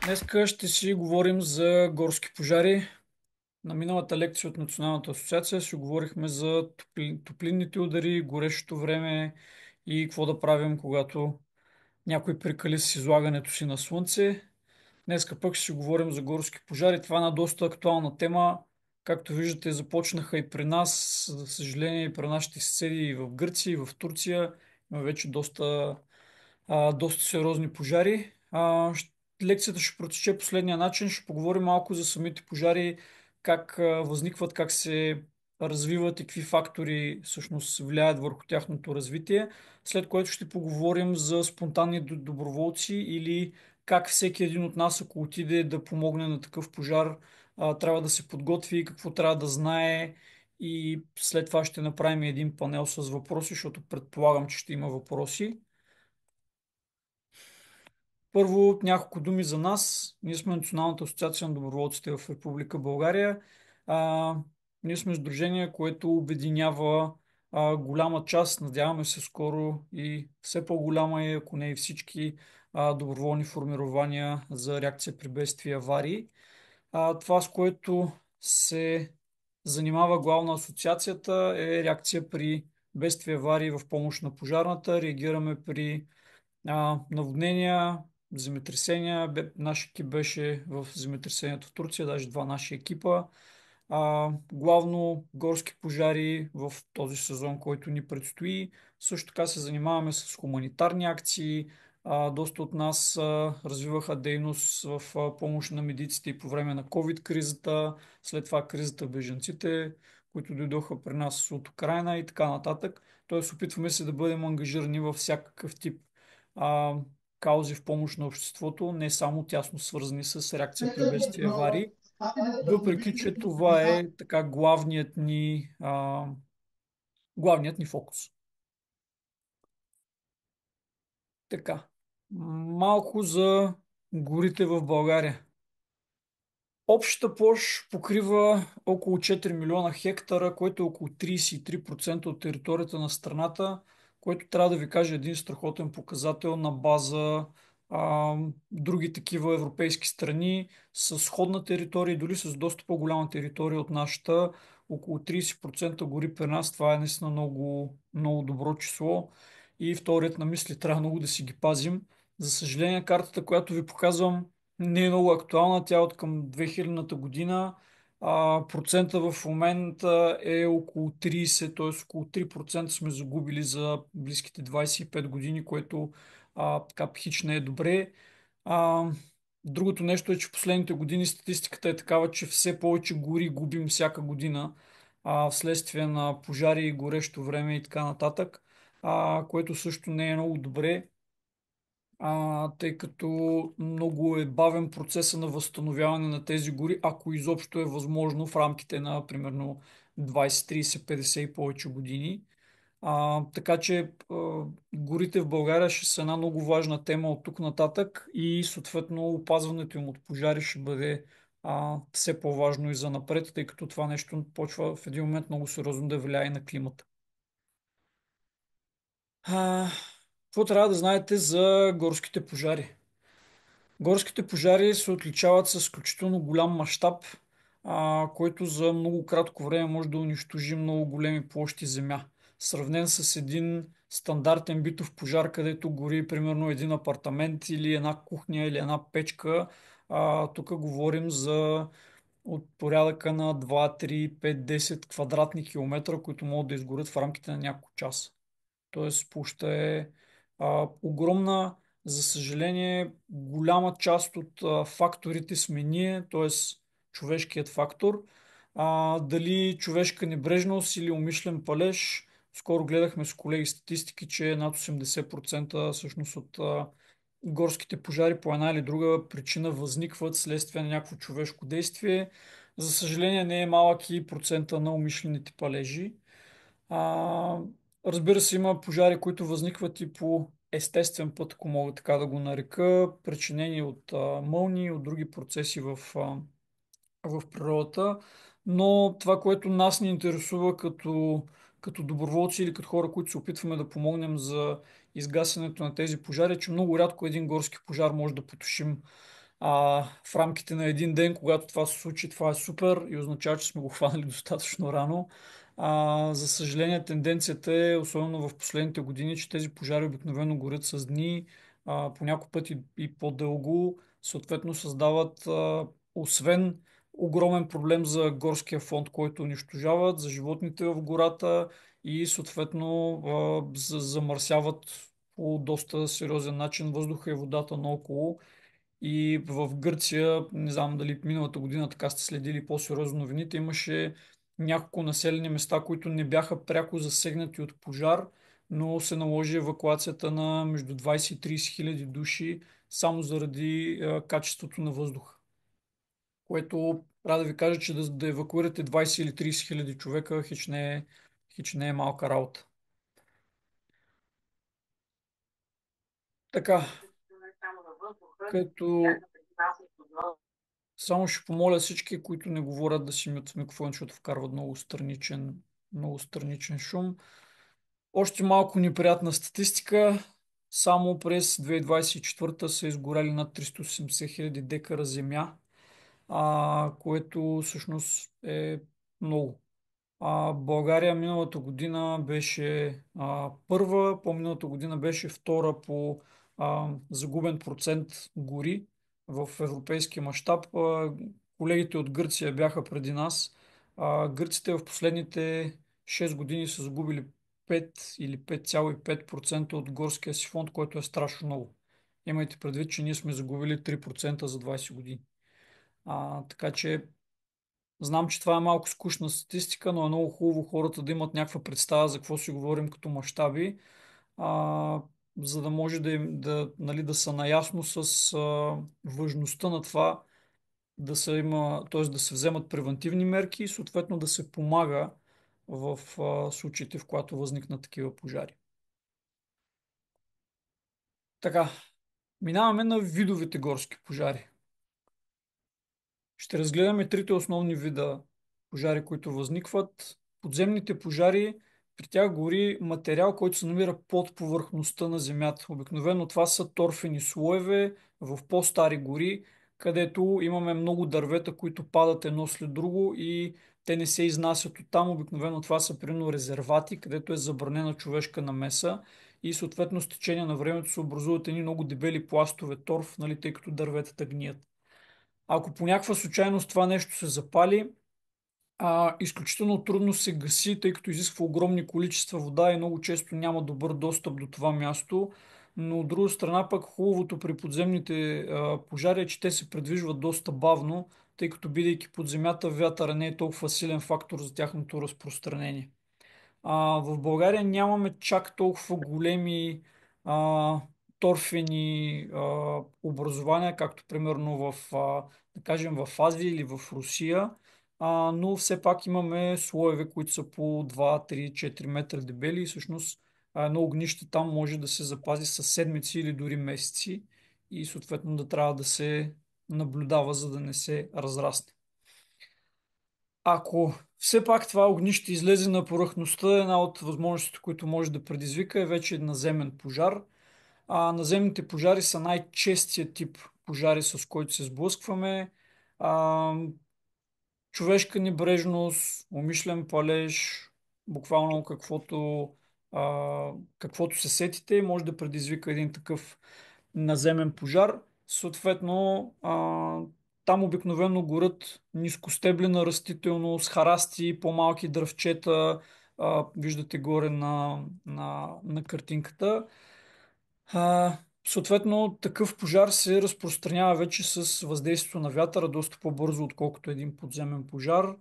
Днеска ще си говорим за горски пожари. На миналата лекция от Националната асоциация си говорихме за топлинните удари, горещото време и какво да правим, когато някой прекали с излагането си на слънце. Днеска пък ще си говорим за горски пожари. Това е една доста актуална тема. Както виждате, започнаха и при нас, за съжаление и при нашите съседи и в Гърция, и в Турция. Има вече доста сериозни пожари. Лекцията ще протече последния начин. Ще поговорим малко за самите пожари, как възникват, как се развиват и какви фактори всъщност влияят върху тяхното развитие. След което ще поговорим за спонтанни доброволци или как всеки един от нас, ако отиде да помогне на такъв пожар, трябва да се подготви, какво трябва да знае. И след това ще направим един панел с въпроси, защото предполагам, че ще има въпроси. Първо, няколко думи за нас. Ние сме Националната асоциация на доброволците в Република България. А, ние сме сдружение, което обединява голяма част, надяваме се скоро и все по-голяма е, ако не и всички доброволни формирования за реакция при бедствия и аварии. Това, с което се занимава главна асоциацията е реакция при бедствия и аварии в помощ на пожарната. Реагираме при наводнения, земетресения. Наш екип беше в земетресението в Турция, даже два наши екипа. Главно горски пожари в този сезон, който ни предстои. Също така се занимаваме с хуманитарни акции. Доста от нас развиваха дейност в помощ на медиците и по време на COVID-кризата, след това кризата в бежанците, които дойдоха при нас от Украина и така нататък. Тоест опитваме се да бъдем ангажирани във всякакъв тип а, каузи в помощ на обществото, не само тясно свързани с реакция при бедствия и аварии. Въпреки, че това е така главният ни фокус. Така, малко за горите в България. Общата площ покрива около 4 милиона хектара, което е около 33% от територията на страната, което трябва да ви кажа един страхотен показател на база други такива европейски страни с сходна територия, дори с доста по-голяма територия от нашата. Около 30% гори при нас. Това е наистина много, много добро число. И вторият на мисли, трябва много да си ги пазим. За съжаление, картата, която ви показвам, не е много актуална. Тя е от към 2000-та година. Процента в момента е около 30, т.е. около 3% сме загубили за близките 25 години, което така хич не е добре. А, Другото нещо е, че в последните години статистиката е такава, че все повече гори губим всяка година вследствие на пожари, горещо време и така нататък, което също не е много добре, тъй като много е бавен процеса на възстановяване на тези гори, ако изобщо е възможно в рамките на примерно 20, 30, 50 и повече години. Така че горите в България ще са една много важна тема от тук нататък и съответно опазването им от пожари ще бъде все по-важно и за напред, тъй като това нещо почва в един момент много сериозно да влияе на климата. А, Какво трябва да знаете за горските пожари? Горските пожари се отличават с изключително голям мащаб, който за много кратко време може да унищожи много големи площи земя. Сравнен с един стандартен битов пожар, където гори примерно един апартамент или една кухня или една печка, тук говорим за от порядъка на 2, 3, 5, 10 квадратни километра, които могат да изгорят в рамките на няколко часа. Тоест площа е огромна. За съжаление, голяма част от факторите сме ние, т.е. човешкият фактор. Дали човешка небрежност или умишлен палеж, скоро гледахме с колеги статистики, че над 80% всъщност от горските пожари по една или друга причина възникват следствие на някакво човешко действие. За съжаление, не е малък и процента на умишлените палежи. А, Разбира се, има пожари, които възникват и по естествен път, ако мога така да го нарека, причинени от мълни, от други процеси в природата. Но това, което нас ни интересува като доброволци или като хора, които се опитваме да помогнем за изгасянето на тези пожари, е, че много рядко един горски пожар може да потушим В рамките на един ден, когато това се случи, това е супер и означава, че сме го хванали достатъчно рано. За съжаление, тенденцията е, особено в последните години, че тези пожари обикновено горят с дни, по някой път и по-дълго, съответно създават, освен огромен проблем за горския фонд, който унищожават, за животните в гората и съответно замърсяват по доста сериозен начин въздуха и водата наоколо. И в Гърция, не знам дали миналата година така сте следили по-сериозно новините, имаше няколко населени места, които не бяха пряко засегнати от пожар, но се наложи евакуацията на между 20 и 30 хиляди души само заради качеството на въздуха. Което трябва да ви кажа, че да евакуирате 20 или 30 хиляди човека хич не е малка работа. Така, като само ще помоля всички, които не говорят, да си мют в микрофон, защото вкарват много страничен шум. Още малко неприятна статистика. Само през 2024 са изгорели над 380 хиляди декара земя, което всъщност е много. България миналата година беше първа, по-миналата година беше втора по загубен процент гори в европейския мащаб. Колегите от Гърция бяха преди нас. Гърците в последните 6 години са загубили 5 или 5,5% от горския си фонд, което е страшно много. Имайте предвид, че ние сме загубили 3% за 20 години. Така че знам, че това е малко скучна статистика, но е много хубаво хората да имат някаква представа за какво си говорим като мащаби, а, за да може нали, да са наясно с важността на това т.е. да се вземат превентивни мерки и съответно да се помага в случаите, в които възникнат такива пожари. Така, минаваме на видовете горски пожари. Ще разгледаме трите основни вида пожари, които възникват. Подземните пожари, при тях гори материал, който се намира под повърхността на земята. Обикновено това са торфени слоеве в по-стари гори, където имаме много дървета, които падат едно след друго и те не се изнасят оттам. Обикновено това са примерно резервати, където е забранена човешка намеса и съответно с течение на времето се образуват едни много дебели пластове торф, нали, тъй като дърветата гният. Ако по някаква случайност това нещо се запали, изключително трудно се гаси, тъй като изисква огромни количества вода и много често няма добър достъп до това място. Но от друга страна пък хубавото при подземните пожари е, че те се придвижват доста бавно, тъй като бидейки под земята, вятъра не е толкова силен фактор за тяхното разпространение. В България нямаме чак толкова големи а, торфени образования, както примерно да кажем, в Азия или в Русия, но все пак имаме слоеве, които са по 2, 3, 4 метра дебели и всъщност едно огнище там може да се запази със седмици или дори месеци и съответно да трябва да се наблюдава, за да не се разрасне. Ако все пак това огнище излезе на повърхността, една от възможностите, които може да предизвика е вече наземен пожар. Наземните пожари са най-честият тип пожари, с който се сблъскваме. А, Човешка небрежност, умишлен палеж, буквално каквото се сетите, може да предизвика един такъв наземен пожар. Съответно, там обикновено горят нискостеблена растителност, харасти, по-малки дръвчета, виждате горе на картинката. Съответно, такъв пожар се разпространява вече с въздействието на вятъра доста по-бързо, отколкото един подземен пожар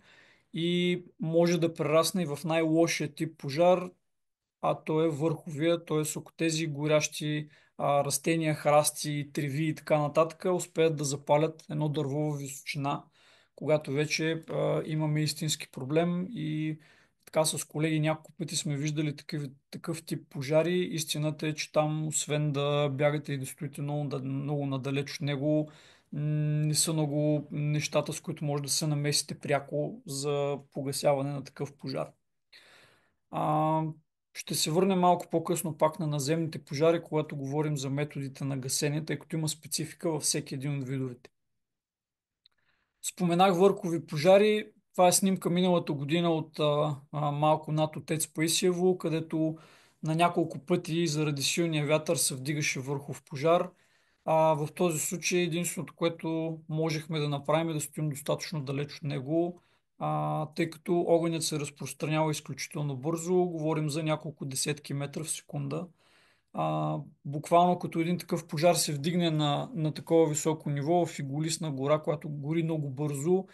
и може да прерасне и в най-лошия тип пожар, то е върховия, т.е. ако тези горящи растения, храсти, треви и така нататък успеят да запалят едно дърво в височина, когато вече имаме истински проблем и така с колеги няколко пъти сме виждали такъв тип пожари. Истината е, че там, освен да бягате и да стоите много надалеч от него, не са много нещата, с които може да се намесите пряко за погасяване на такъв пожар. Ще се върнем малко по-късно пак на наземните пожари, когато говорим за методите на гасене, тъй като има специфика във всеки един от видовете. Споменах върхови пожари. Това е снимка миналата година от малко над Отец Паисиево, където на няколко пъти заради силния вятър се вдигаше върхов пожар. В този случай единственото, което можехме да направим е да стоим достатъчно далеч от него, тъй като огънят се разпространява изключително бързо. Говорим за няколко десетки метра в секунда. Буквално като един такъв пожар се вдигне на такова високо ниво в иголистна гора, която гори много бързо,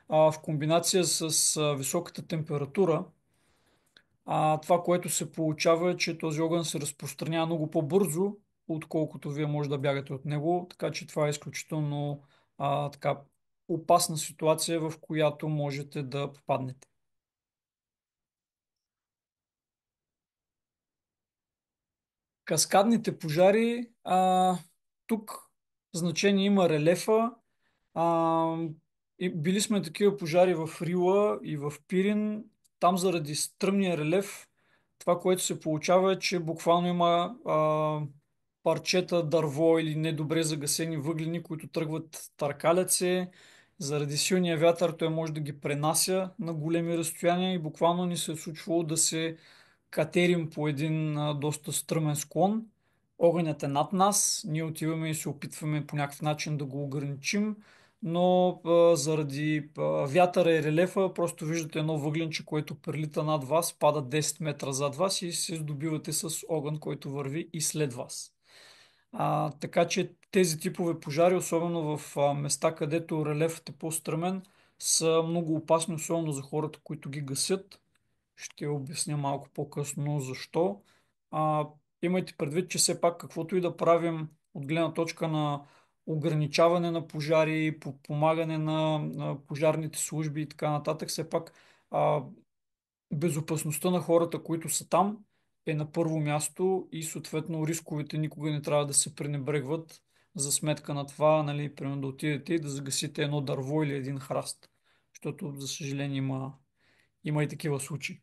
в комбинация с високата температура, това, което се получава е, че този огън се разпространява много по-бързо, отколкото вие може да бягате от него, така че това е изключително така, опасна ситуация, в която можете да попаднете. Каскадните пожари, тук значение има релефа. А, били сме такива пожари в Рила и в Пирин. Там заради стръмния релеф, това, което се получава е, че буквално има парчета дърво или недобре загасени въглени, които тръгват търкалят се. Заради силния вятър той може да ги пренася на големи разстояния и буквално ни се е случвало да се катерим по един доста стръмен склон. Огънят е над нас, ние отиваме и се опитваме по някакъв начин да го ограничим, но заради вятъра и релефа просто виждате едно въгленче, което прелита над вас, пада 10 метра зад вас и се здобивате с огън, който върви и след вас. Така че тези типове пожари, особено в места, където релефът е по-стръмен, са много опасни, особено за хората, които ги гасят. Ще обясня малко по-късно защо. А, Имайте предвид, че все пак каквото и да правим от гледна точка на ограничаване на пожари, помагане на пожарните служби и така нататък, все пак а, безопасността на хората, които са там, е на първо място и съответно рисковете никога не трябва да се пренебрегват за сметка на това, нали, примерно да отидете и да загасите едно дърво или един храст. Защото, за съжаление, има и такива случаи.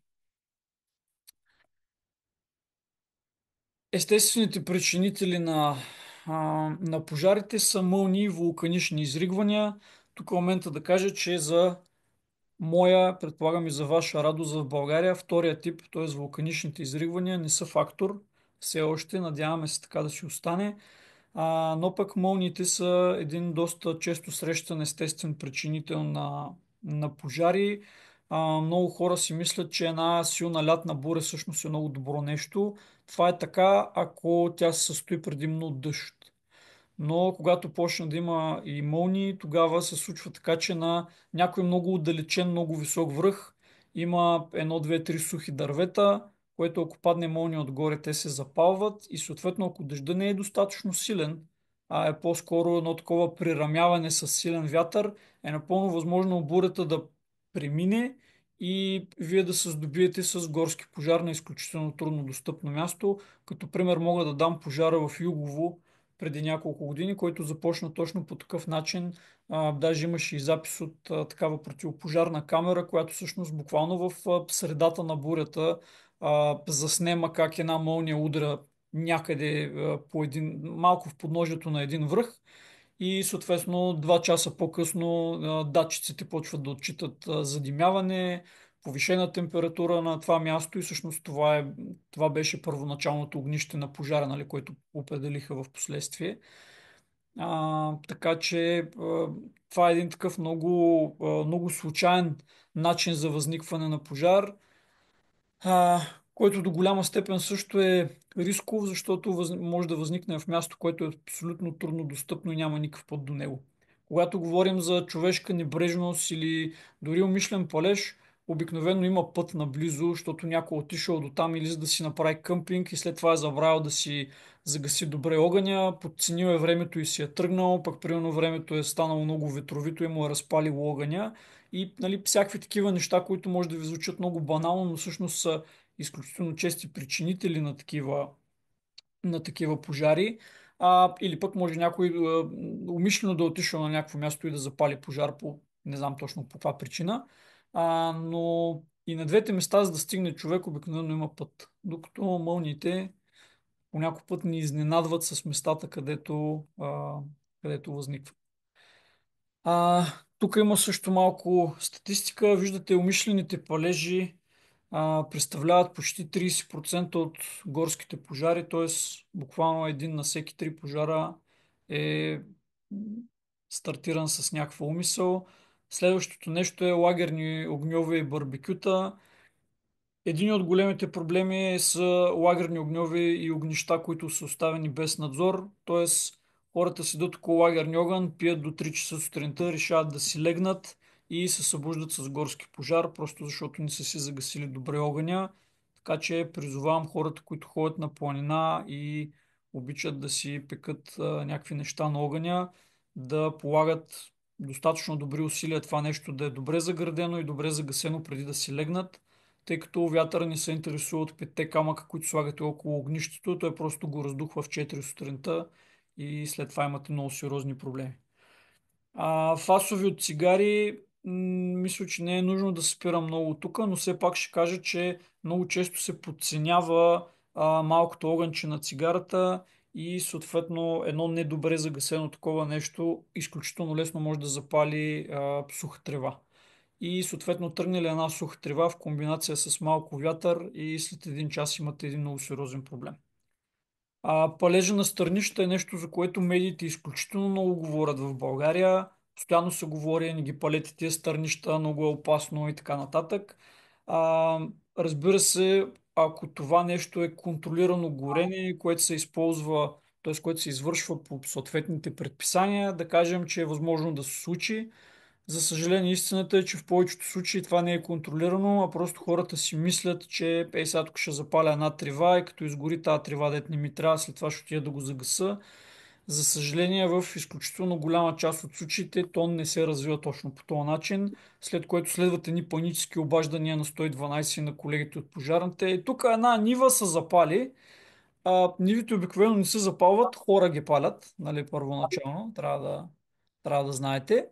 Естествените причинители на пожарите са мълнии и вулканични изригвания. Тук е момента да кажа, че за моя, предполагам и за ваша радост в България, втория тип, т.е. вулканичните изригвания, не са фактор. Все още, надяваме се така да си остане. Но пък мълниите са един доста често срещан естествен причинител на пожари. Много хора си мислят, че една силна лятна буря всъщност е много добро нещо. Това е така, ако тя се състои предимно от дъжд. Но когато почне да има и мълнии, тогава се случва така, че на някой много отдалечен, много висок връх има едно, две, три сухи дървета, което ако падне мълния отгоре, те се запалват и съответно ако дъжда не е достатъчно силен, а е по-скоро едно такова прирамяване с силен вятър, е напълно възможно бурята да премине и вие да се здобиете с горски пожар на изключително трудно достъпно място. Като пример мога да дам пожара в Югово преди няколко години, който започна точно по такъв начин. Даже имаше и запис от такава противопожарна камера, която всъщност буквално в средата на бурята заснема как една мълния удра някъде по един, малко в подножието на един връх и съответно 2 часа по-късно датчиците почват да отчитат задимяване, повишена температура на това място и всъщност това беше първоначалното огнище на пожара, нали, което определиха в последствие. Така че това е един такъв много случайен начин за възникване на пожар, който до голяма степен също е рисков, защото може да възникне в място, което е абсолютно трудно достъпно и няма никакъв път до него. Когато говорим за човешка небрежност или дори умишлен палеж, обикновено има път наблизо, защото някой е отишъл до там или за да си направи къмпинг и след това е забравил да си загаси добре огъня, подценил е времето и си е тръгнал, пък примерно времето е станало много ветровито и му е разпалило огъня и нали, всякакви такива неща, които може да ви звучат много банално, но всъщност са изключително чести причинители на такива пожари. Или пък може някой умишлено да е отишъл на някакво място и да запали пожар по не знам точно по каква причина. Но И на двете места, за да стигне човек, обикновено има път. Докато мълниите по някой път ни изненадват с местата, където възникват. Тук има също малко статистика. Виждате, умишлените палежи представляват почти 30% от горските пожари, т.е. буквално един на всеки три пожара е стартиран с някаква умисъл. Следващото нещо е лагерни огньове и барбекюта. Един от големите проблеми са лагерни огньови и огнища, които са оставени без надзор. Т.е. хората седят около лагерни огън, пият до 3 часа сутринта, решават да си легнат и се събуждат с горски пожар, просто защото не са си загасили добре огъня. Така че призовавам хората, които ходят на планина и обичат да си пекат някакви неща на огъня, да полагат достатъчно добри усилия това нещо да е добре заградено и добре загасено преди да си легнат, тъй като вятъра не се интересува от петте камъка, които слагате около огнището, той просто го раздухва в 4 сутринта и след това имате много сериозни проблеми. Фасови от цигари, мисля, че не е нужно да се спира много тук, но все пак ще кажа, че много често се подценява малкото огънче на цигарата и съответно едно недобре загасено такова нещо изключително лесно може да запали суха трева. И съответно тръгне ли една суха трева в комбинация с малко вятър и след един час имате един много сериозен проблем. Палежа на стърнища е нещо, за което медиите изключително много говорят в България. Постоянно се говори, не ги палете тия стърнища, много е опасно и така нататък. А, разбира се, ако това нещо е контролирано горене, което се използва, т.е. което се извършва по съответните предписания, да кажем, че е възможно да се случи. За съжаление, истината е, че в повечето случаи това не е контролирано, а просто хората си мислят, че сега тук ще запаля една трива и като изгори тази трива, дет не ми трябва, след това ще отида да го загаса. За съжаление, в изключително голяма част от случаите то не се развива точно по този начин, след което следват едни панически обаждания на 112 и на колегите от пожарните. И тук една нива са запали. Нивите обикновено не се запалват, хора ги палят, нали, първоначално, трябва да знаете.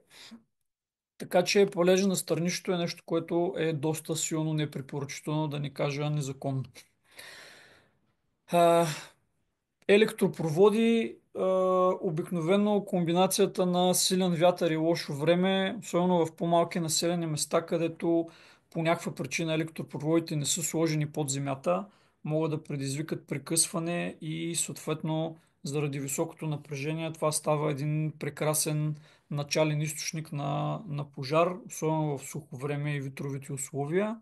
Така че палежа на стърнището е нещо, което е доста силно непрепоръчително, да не кажа незаконно. А, Електропроводи, обикновено комбинацията на силен вятър и лошо време, особено в по-малки населени места, където по някаква причина електропроводите не са сложени под земята, могат да предизвикат прекъсване и съответно заради високото напрежение това става един прекрасен начален източник на пожар, особено в сухо време и ветровите условия.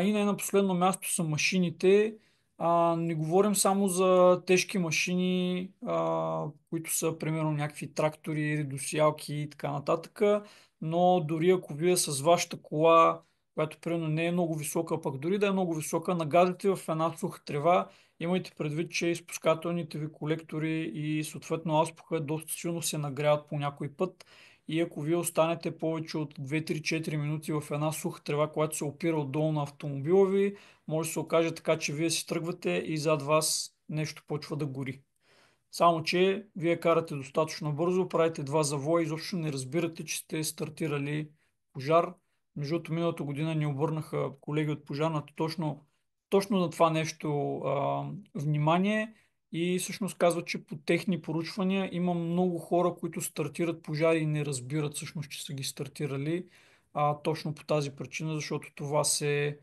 И не на последно място са машините. Не говорим само за тежки машини, които са примерно някакви трактори, редосиалки и така нататък, но дори ако вие с вашата кола, която примерно не е много висока, пък дори да е много висока, нагадите в една суха трева, имайте предвид, че изпускателните ви колектори и съответно ауспуха доста силно се нагряват по някой път и ако вие останете повече от 2-3-4 минути в една суха трева, която се опира отдолу на автомобила ви, може да се окаже така, че вие си тръгвате и зад вас нещо почва да гори. Само, че вие карате достатъчно бързо, правите два завоя и изобщо не разбирате, че сте стартирали пожар. Между другото, миналата година ни обърнаха колеги от пожарната точно на това нещо внимание и всъщност казват, че по техни поручвания има много хора, които стартират пожари и не разбират всъщност, че са ги стартирали точно по тази причина, защото това се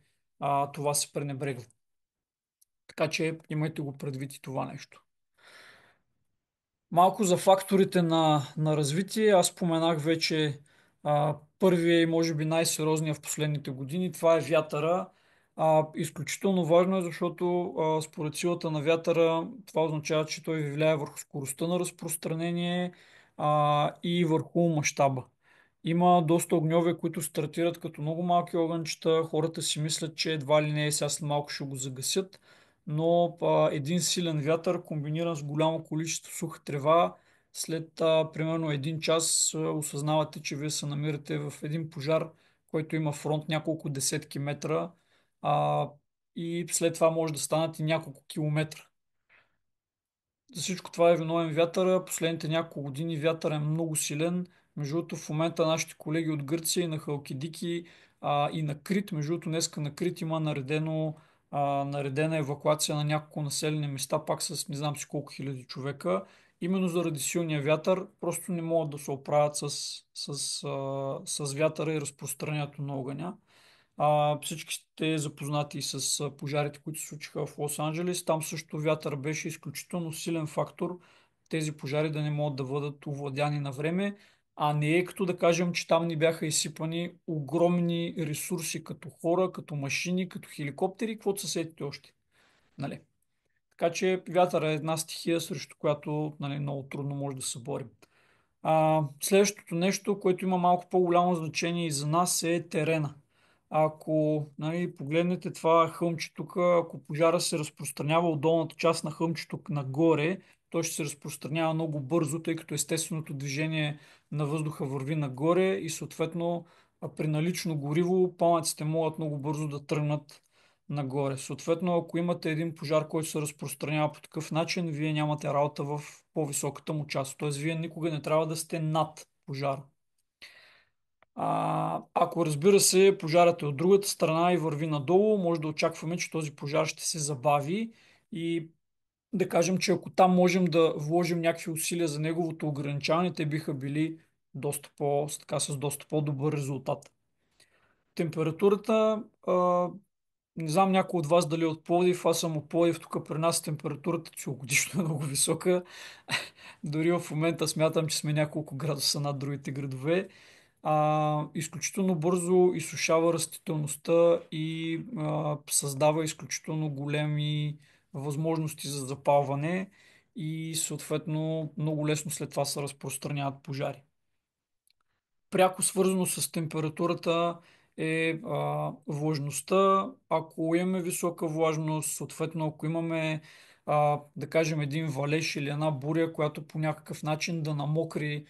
пренебрегва. Така че имайте го предвид и това нещо. Малко за факторите на развитие. Аз споменах вече първия и може би най-сериозния в последните години. Това е вятъра. Изключително важно е, защото според силата на вятъра това означава, че той влияе върху скоростта на разпространение и върху мащаба. Има доста огньове, които стартират като много малки огънчета. Хората си мислят, че едва ли не е сега след малко ще го загасят, но един силен вятър, комбиниран с голямо количество суха трева, след примерно един час осъзнавате, че вие се намирате в един пожар, който има фронт няколко десетки метра а, и след това може да станат и няколко километра. За всичко това е виновен вятъра. Последните няколко години вятър е много силен. Между другото, в момента нашите колеги от Гърция и на Халкидики и на Крит, между другото, днеска на Крит има наредена евакуация на няколко населени места, пак с не знам си колко хиляди човека. Именно заради силния вятър, просто не могат да се оправят с вятъра и разпространението на огъня. Всички сте запознати с пожарите, които се случиха в Лос-Анджелес. Там също вятър беше изключително силен фактор тези пожари да не могат да бъдат овладяни на време, а не е като да кажем, че там ни бяха изсипани огромни ресурси като хора, като машини, като хеликоптери, каквото са сетите още. Нали? Така че вятъра е една стихия, срещу която, нали, много трудно може да се борим. Следващото нещо, което има малко по-голямо значение и за нас, е терена. Ако, нали, погледнете това хълмче тук, ако пожара се разпространява от долната част на хълмчето нагоре, той ще се разпространява много бързо, тъй като естественото движение на въздуха върви нагоре и съответно при налично гориво пламъците могат много бързо да тръгнат нагоре. Съответно, ако имате един пожар, който се разпространява по такъв начин, вие нямате работа в по-високата му част. Т.е. вие никога не трябва да сте над пожара. Ако разбира се, пожарът е от другата страна и върви надолу, може да очакваме, че този пожар ще се забави и да кажем, че ако там можем да вложим някакви усилия за неговото ограничаване, те биха били с доста по-добър резултат. Температурата, не знам някой от вас дали е от Пловдив, аз съм от Пловдив, тук при нас температурата целогодишно е много висока. Дори в момента смятам, че сме няколко градуса над другите градове. Изключително бързо изсушава растителността и създава изключително големи възможности за запалване и съответно много лесно след това се разпространяват пожари. Пряко свързано с температурата е влажността. Ако имаме висока влажност, съответно ако имаме да кажем един валеж или една буря, която по някакъв начин да намокри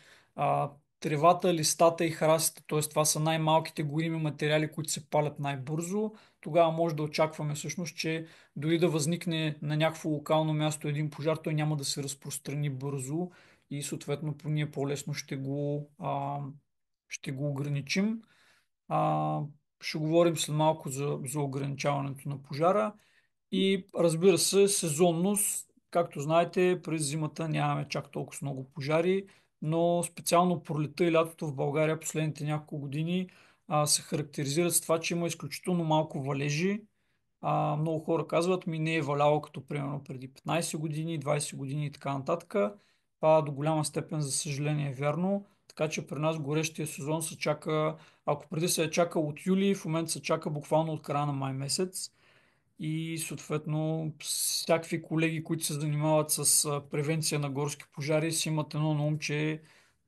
тревата, листата и храстите, т.е. това са най-малките горими материали, които се палят най-бързо, тогава може да очакваме всъщност, че дори да възникне на някакво локално място един пожар, той няма да се разпространи бързо и съответно ние по-лесно ще го ограничим. А, ще говорим след малко за ограничаването на пожара. И разбира се, сезонност. Както знаете, през зимата нямаме чак толкова много пожари, но специално пролета и лятото в България последните няколко години се характеризират с това, че има изключително малко валежи. Много хора казват, ми не е валяло като примерно преди 15 години, 20 години и така нататък. Това до голяма степен, за съжаление, е вярно. Така че при нас горещия сезон се чака, ако преди се е чакал от юли, в момента се чака буквално от края на май месец. И съответно всякакви колеги, които се занимават с превенция на горски пожари, си имат едно на ум, че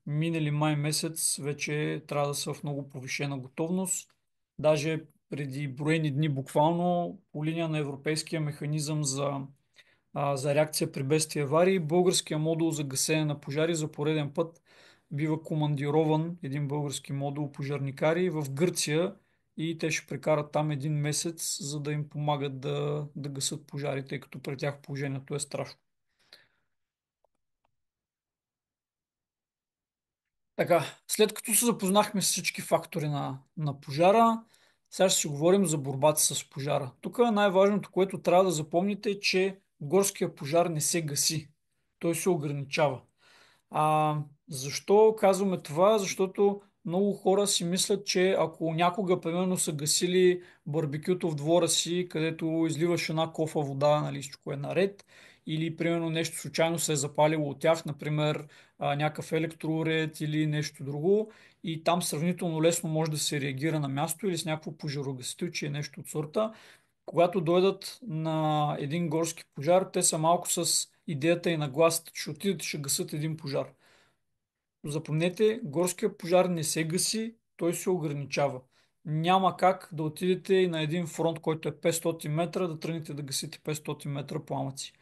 минали май месец вече трябва да са в много повишена готовност. Даже преди броени дни буквално по линия на Европейския механизъм за реакция при бедствия и аварии, българския модул за гасене на пожари за пореден път бива командирован един български модул пожарникари в Гърция и те ще прекарат там един месец, за да им помагат да гасат пожарите, тъй като при тях положението е страшно. Така, след като се запознахме с всички фактори на пожара, сега ще си говорим за борбата с пожара. Тук най-важното, което трябва да запомните е, че горския пожар не се гаси. Той се ограничава. Защо казваме това? Защото много хора си мислят, че ако някога, примерно, са гасили барбекюто в двора си, където изливаш една кофа вода, нали, всичко е наред, или, примерно, нещо случайно се е запалило от тях, например, някакъв електроуред или нещо друго, и там сравнително лесно може да се реагира на място или с някакво пожарогасителче, нещо от сорта. Когато дойдат на един горски пожар, те са малко с идеята и нагласата, че ще отидат и ще гасат един пожар. Запомнете, горския пожар не се гаси, той се ограничава. Няма как да отидете и на един фронт, който е 500 метра, да тръгнете да гасите 500 метра пламъци.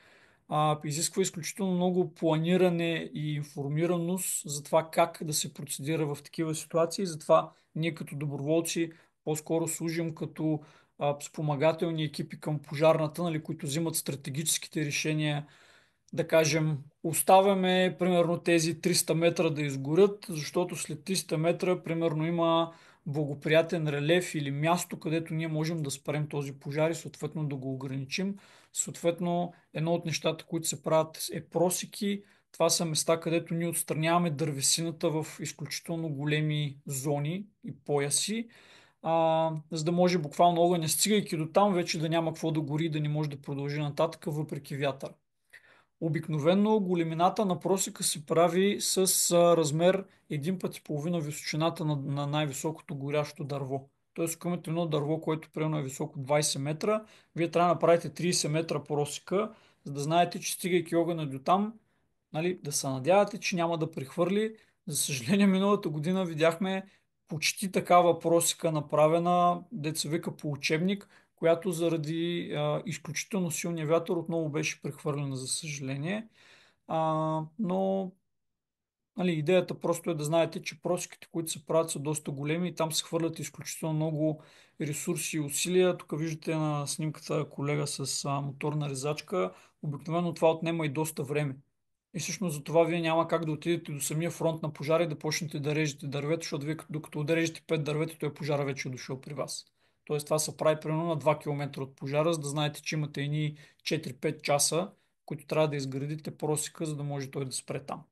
Изисква изключително много планиране и информираност за това как да се процедира в такива ситуации. Затова ние като доброволци по-скоро служим като спомагателни екипи към пожарната, нали, които взимат стратегическите решения да кажем, оставяме примерно тези 300 метра да изгорят, защото след 300 метра примерно има благоприятен релеф или място, където ние можем да спрем този пожар и съответно да го ограничим. Съответно, едно от нещата, които се правят е просеки. Това са места, където ние отстраняваме дървесината в изключително големи зони и пояси, за да може буквално огъня, стигайки до там, вече да няма какво да гори и да не може да продължи нататък, въпреки вятъра. Обикновено големината на просека се прави с размер един път и половина височината на най-високото горящо дърво. Тоест, ако имате едно дърво, което примерно е високо 20 метра, вие трябва да направите 30 метра просека, за да знаете, че стигайки огъня до там, нали, да се надявате, че няма да прехвърли. За съжаление, миналата година видяхме почти такава просека направена, деца вика по учебник, която заради изключително силния вятър отново беше прехвърлена, за съжаление. Но нали, идеята просто е да знаете, че просеките, които се правят, са доста големи и там се хвърлят изключително много ресурси и усилия. Тук виждате на снимката колега с моторна резачка. Обикновено това отнема и доста време. И всъщност за това вие няма как да отидете до самия фронт на пожара и да почнете да режете дървета, защото вие докато отрежете 5 дървета, той пожара вече е дошъл при вас. Тоест това се прави примерно на 2 км от пожара, за да знаете, че имате едни 4-5 часа, които трябва да изградите просека, за да може той да спре там.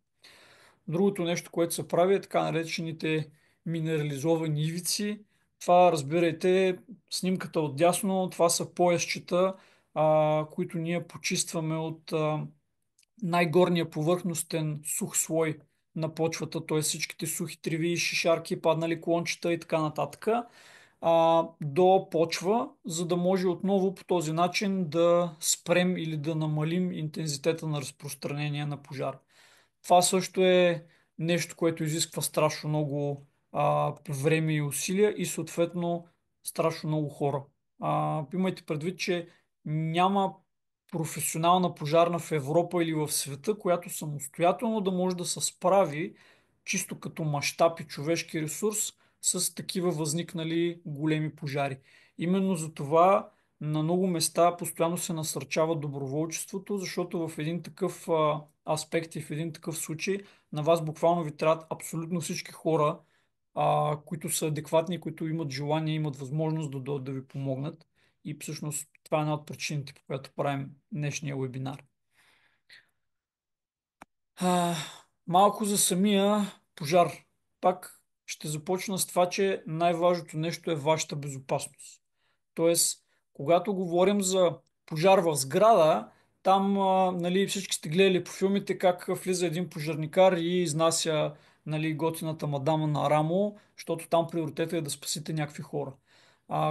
Другото нещо, което се прави е така наречените минерализовани ивици. Това, разбирайте, снимката отдясно, това са поясчета, които ние почистваме от най-горния повърхностен сух слой на почвата, т.е. всичките сухи треви, шишарки, паднали клончета и така нататък, до почва, за да може отново по този начин да спрем или да намалим интензитета на разпространение на пожар. Това също е нещо, което изисква страшно много време и усилия и съответно страшно много хора. Имайте предвид, че няма професионална пожарна в Европа или в света, която самостоятелно да може да се справи чисто като мащаб и човешки ресурс с такива възникнали големи пожари. Именно за това на много места постоянно се насърчава доброволчеството, защото в един такъв аспект и в един такъв случай на вас буквално ви трябват абсолютно всички хора, които са адекватни, които имат желание, имат възможност да дойдат да ви помогнат. И всъщност това е една от причините, по която правим днешния вебинар. А, Малко за самия пожар. Пак ще започна с това, че най-важното нещо е вашата безопасност. Тоест, когато говорим за пожар в сграда, там нали, всички сте гледали по филмите как влиза един пожарникар и изнася нали, готината мадама на рамо, защото там приоритетът е да спасите някакви хора.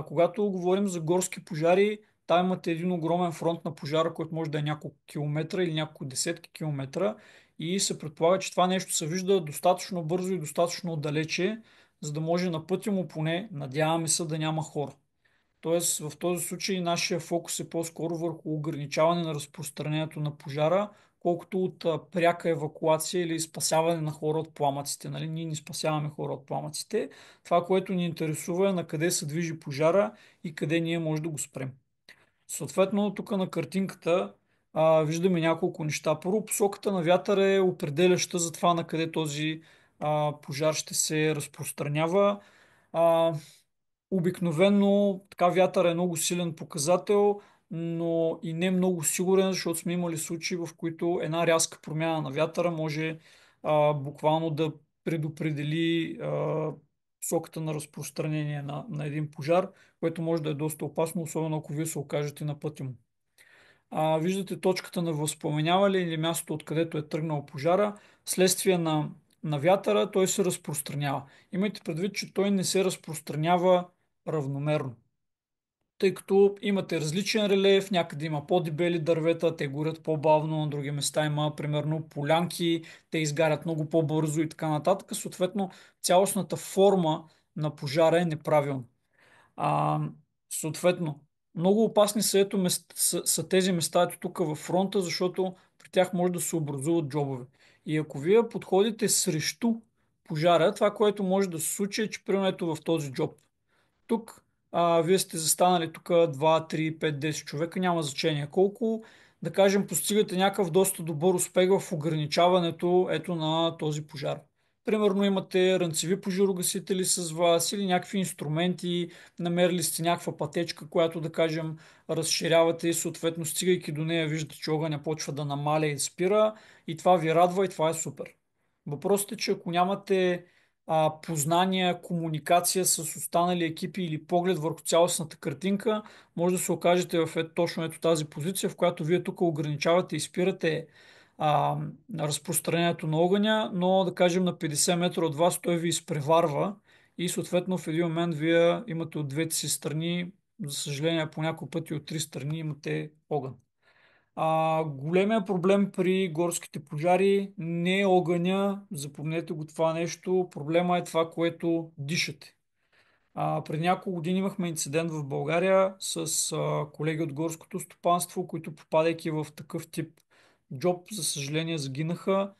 Когато говорим за горски пожари, там имате един огромен фронт на пожара, който може да е няколко километра или няколко десетки километра и се предполага, че това нещо се вижда достатъчно бързо и достатъчно отдалече, за да може на пътя му поне, надяваме се, да няма хора. Тоест, в този случай нашия фокус е по-скоро върху ограничаване на разпространението на пожара, колкото от пряка евакуация или спасяване на хора от пламъците. Нали? Ние не спасяваме хора от пламъците. Това, което ни интересува е на къде се движи пожара и къде ние може да го спрем. Съответно, тук на картинката виждаме няколко неща. Първо, посоката на вятъра е определяща за това на къде този пожар ще се разпространява. А, Обикновено така вятър е много силен показател, но и не много сигурен, защото сме имали случаи, в които една рязка промяна на вятъра може буквално да предопредели посоката на разпространение на един пожар, което може да е доста опасно, особено ако вие се окажете на пътя му. Виждате точката на възпламеняване или мястото, откъдето е тръгнал пожара, следствие на вятъра той се разпространява. Имайте предвид, че той не се разпространява равномерно, тъй като имате различен релеф, някъде има по-дебели дървета, те горят по-бавно, на други места има примерно полянки, те изгарят много по-бързо и така нататък. Съответно, цялостната форма на пожара е неправилна. А, Съответно, много опасни са, са тези места ето тук във фронта, защото при тях може да се образуват джобове. И ако вие подходите срещу пожара, това, което може да се случи е, че примерно ето в този джоб. Тук вие сте застанали тук 2, 3, 5, 10 човека, няма значение колко. да кажем, постигате някакъв доста добър успех в ограничаването ето на този пожар. Примерно имате рънцеви пожарогасители с вас или някакви инструменти, намерили сте някаква пътечка, която да кажем разширявате и съответно стигайки до нея виждате, че огъня почва да намаля и спира и това ви радва и това е супер. Въпросът е, че ако нямате познания, комуникация с останали екипи или поглед върху цялостната картинка, може да се окажете в точно ето тази позиция, в която вие тук ограничавате и спирате а, разпространението на огъня, но да кажем на 50 метра от вас той ви изпреварва и съответно в един момент вие имате от двете си страни, за съжаление по няколко пъти от три страни имате огън. Големия проблем при горските пожари не е огъня, запомнете го това нещо, проблема е това, което дишате. Преди няколко години имахме инцидент в България с колеги от горското стопанство, които попадайки в такъв тип джоб, за съжаление, загинаха.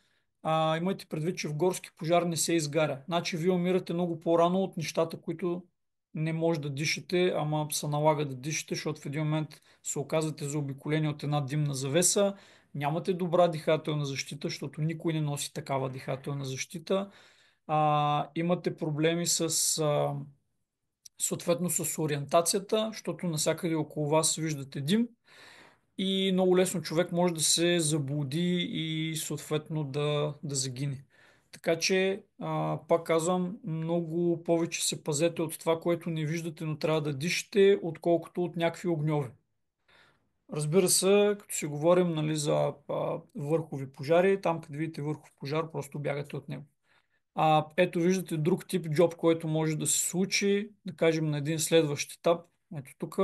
Имайте предвид, че в горски пожар не се изгаря. Значи вие умирате много по-рано от нещата, които не може да дишате, ама се налага да дишате, защото в един момент се оказвате заобиколени от една димна завеса, нямате добра дихателна защита, защото никой не носи такава дихателна защита. Имате проблеми съответно с ориентацията, защото навсякъде около вас виждате дим и много лесно човек може да се заблуди и съответно да загине. Така че, пак казвам, много повече се пазете от това, което не виждате, но трябва да дишате, отколкото от някакви огньови. Разбира се, като си говорим нали, за върхови пожари, там къде видите върхов пожар, просто бягате от него. Ето виждате друг тип джоб, който може да се случи, да кажем на един следващ етап, ето тук.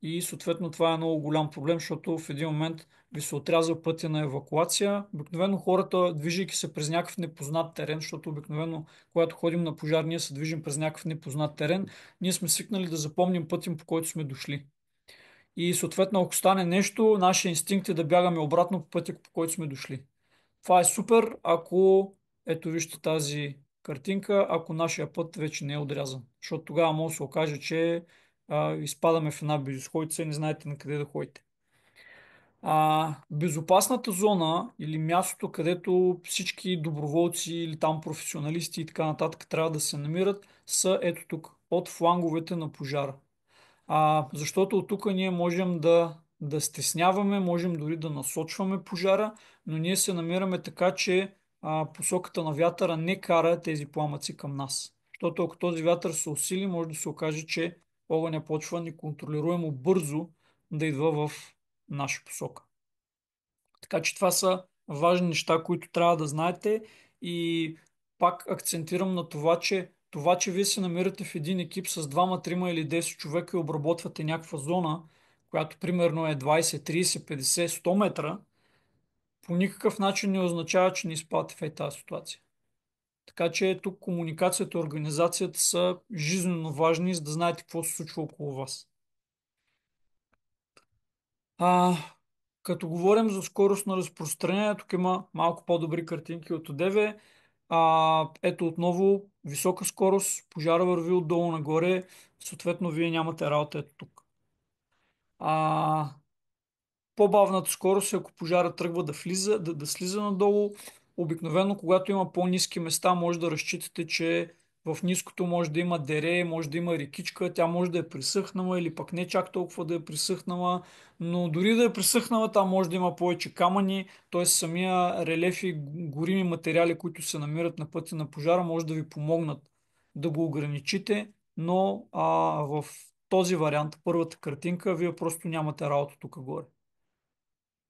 И съответно това е много голям проблем, защото в един момент ви се отрязва пътя на евакуация. Обикновено хората, движейки се през някакъв непознат терен, защото обикновено, когато ходим на пожар, ние се движим през някакъв непознат терен, ние сме свикнали да запомним пътя, по който сме дошли. И съответно, ако стане нещо, нашия инстинкт е да бягаме обратно по пътя, по който сме дошли. Това е супер, ако ето вижте тази картинка, ако нашия път вече не е отрязан. Защото тогава може да се окаже, че изпадаме в една безизходица и не знаете на къде да ходите. Безопасната зона или мястото, където всички доброволци или там професионалисти и така нататък трябва да се намират, са ето тук, от фланговете на пожара. Защото от тук ние можем да стесняваме, можем дори да насочваме пожара, но ние се намираме така, че посоката на вятъра не кара тези пламъци към нас. Защото ако този вятър се усили, може да се окаже, че огъня почва неконтролируемо бързо да идва в наша посока. Така че това са важни неща, които трябва да знаете и пак акцентирам на това, че вие се намирате в един екип с двама, трима или 10 човека и обработвате някаква зона, която примерно е 20, 30, 50, 100 метра, по никакъв начин не означава, че не изпадате в тази ситуация. Така че тук комуникацията и организацията са жизненно важни, за да знаете какво се случва около вас. А, Като говорим за скорост на разпространение, тук има малко по-добри картинки от одеве. Ето отново висока скорост, пожара върви отдолу нагоре, съответно вие нямате работа ето тук. А, По-бавната скорост е ако пожара тръгва да влиза, да слиза надолу. Обикновено, когато има по-низки места, може да разчитате, че в ниското може да има дере, може да има рекичка, тя може да е присъхнала или пък не чак толкова да е присъхнала, но дори да е присъхнала, там може да има повече камъни, т.е. самия релеф и горими материали, които се намират на пътя на пожара, може да ви помогнат да го ограничите, но в този вариант, първата картинка, вие просто нямате работа тук горе.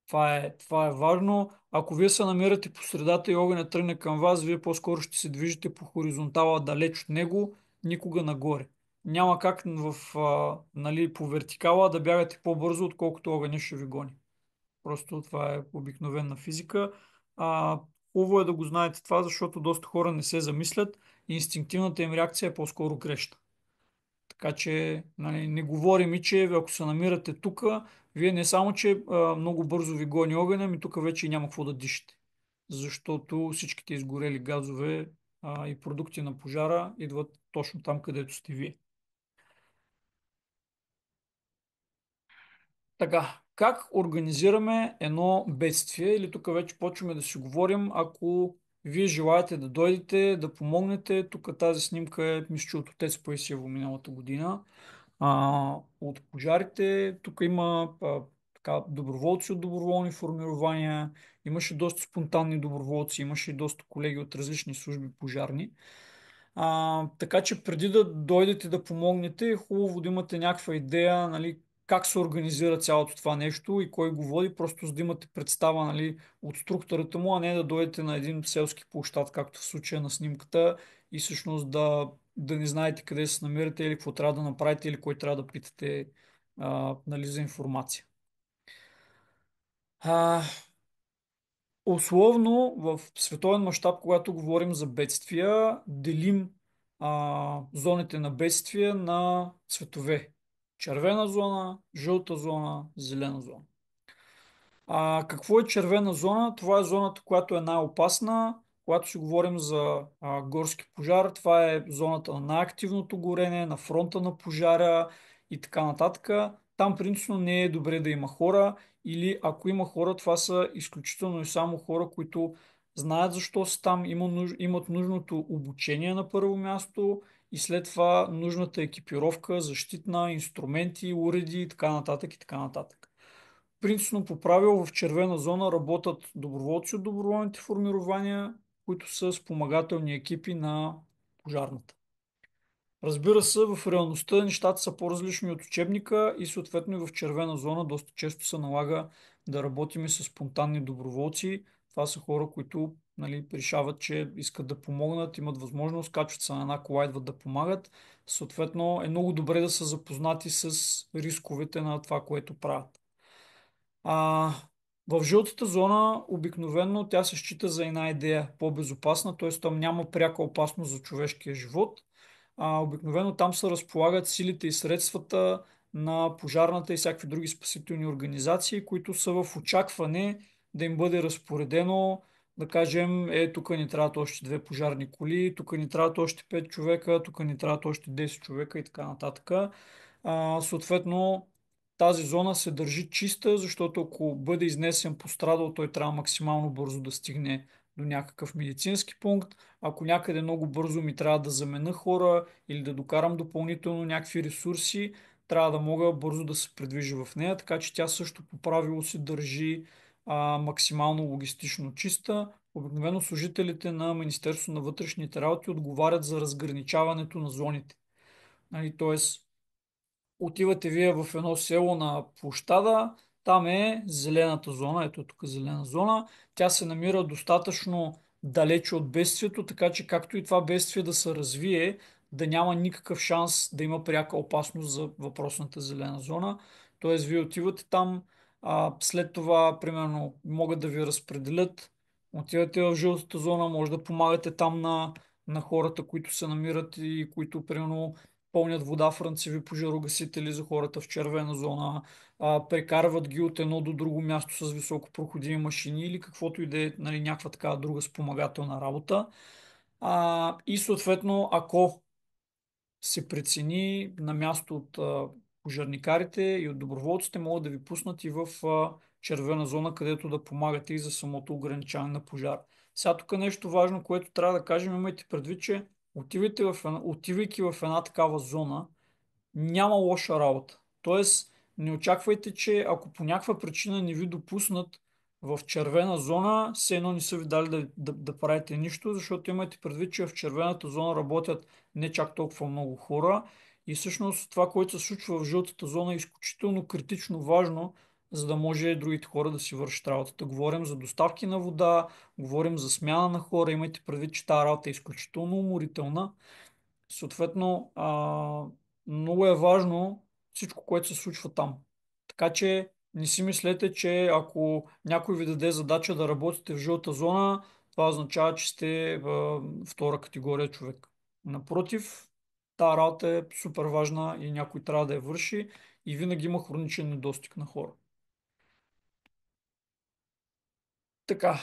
Това е важно. Ако вие се намирате по средата и огънят тръгне към вас, вие по-скоро ще се движите по хоризонтала далеч от него, никога нагоре. Няма как нали, по вертикала да бягате по-бързо, отколкото огъня ще ви гони. Просто това е обикновена физика. Хубаво е да го знаете това, защото доста хора не се замислят и инстинктивната им реакция е по-скоро грешна. Така че нали, не говорим и, че ако се намирате тук, вие не само, че много бързо ви гони огъня, ами тук вече и няма какво да дишате. Защото всичките изгорели газове и продукти на пожара идват точно там, където сте вие. Така, Как организираме едно бедствие? Или тук вече почваме да си говорим, ако вие желаете да дойдете, да помогнете. Тук тази снимка е, мисля, че от Отец Паисиево миналата година. От пожарите, тук има така, доброволци от доброволни формирования, имаше доста спонтанни доброволци, имаше и доста колеги от различни служби пожарни. Така че преди да дойдете да помогнете, е хубаво да имате някаква идея, нали, как се организира цялото това нещо и кой го води, просто за да имате представа, нали, от структурата му, а не да дойдете на един селски площад, както в случая на снимката, и всъщност да не знаете къде се намирате или какво трябва да направите или кой трябва да питате, нали, за информация. А, Условно в световен мащаб, когато говорим за бедствия, делим зоните на бедствия на цветове. Червена зона, жълта зона, зелена зона. Какво е червена зона? Това е зоната, която е най-опасна. Когато си говорим за горски пожар, това е зоната на най-активното горене, на фронта на пожара и така нататък. Там принципно не е добре да има хора или ако има хора, това са изключително и само хора, които знаят защо са там, имат нужното обучение на първо място и след това нужната екипировка, защитна, инструменти, уреди и така нататък и така нататък. Принципно по правило в червена зона работят доброволци от доброволните формирования, които са спомагателни екипи на пожарната. Разбира се, в реалността нещата са по-различни от учебника и съответно и в червена зона доста често се налага да работим с спонтанни доброволци. Това са хора, които, нали, решават, че искат да помогнат, имат възможност, качват се на една кола, идват да помагат. Съответно е много добре да са запознати с рисковете на това, което правят. А, в жълтата зона обикновено тя се счита за една идея по-безопасна, т.е. там няма пряка опасност за човешкия живот. Обикновено там се разполагат силите и средствата на пожарната и всякакви други спасителни организации, които са в очакване да им бъде разпоредено, да кажем, тук ни трябват още две пожарни коли, тук ни трябват още 5 човека, тук ни трябват още 10 човека и така нататък. Съответно, тази зона се държи чиста, защото ако бъде изнесен пострадал, той трябва максимално бързо да стигне до някакъв медицински пункт. Ако някъде много бързо ми трябва да замена хора или да докарам допълнително някакви ресурси, трябва да мога бързо да се придвижа в нея, така че тя също по правило се държи максимално логистично чиста. Обикновено служителите на Министерството на вътрешните работи отговарят за разграничаването на зоните. Нали, т.е. отивате вие в едно село на площада, там е зелената зона, ето тук е зелена зона, тя се намира достатъчно далече от бедствието, така че както и това бедствие да се развие, да няма никакъв шанс да има пряка опасност за въпросната зелена зона. Тоест, вие отивате там, след това, примерно, могат да ви разпределят, отивате в жълтата зона, може да помагате там на хората, които се намират и които, примерно, пълнят вода в ранцеви пожарогасители за хората в червена зона, прекарват ги от едно до друго място с високопроходими машини или каквото и да е, нали, някаква такава друга спомагателна работа. И съответно, ако се прецени на място от пожарникарите и от доброволците, могат да ви пуснат и в червена зона, където да помагате и за самото ограничаване на пожар. Сега тук нещо важно, което трябва да кажем, имайте предвид, че отивайки в една такава зона, няма лоша работа. Тоест, не очаквайте, че ако по някаква причина не ви допуснат в червена зона, все едно не са ви дали да правите нищо, защото имайте предвид, че в червената зона работят не чак толкова много хора и всъщност това, което се случва в жълтата зона е изключително критично важно, за да може другите хора да си вършат работата. Говорим за доставки на вода, говорим за смяна на хора, имайте предвид, че тази работа е изключително уморителна. Съответно, много е важно всичко, което се случва там. Така че не си мислете, че ако някой ви даде задача да работите в жълта зона, това означава, че сте втора категория човек. Напротив, тази работа е супер важна и някой трябва да я върши и винаги има хроничен недостиг на хора. Така,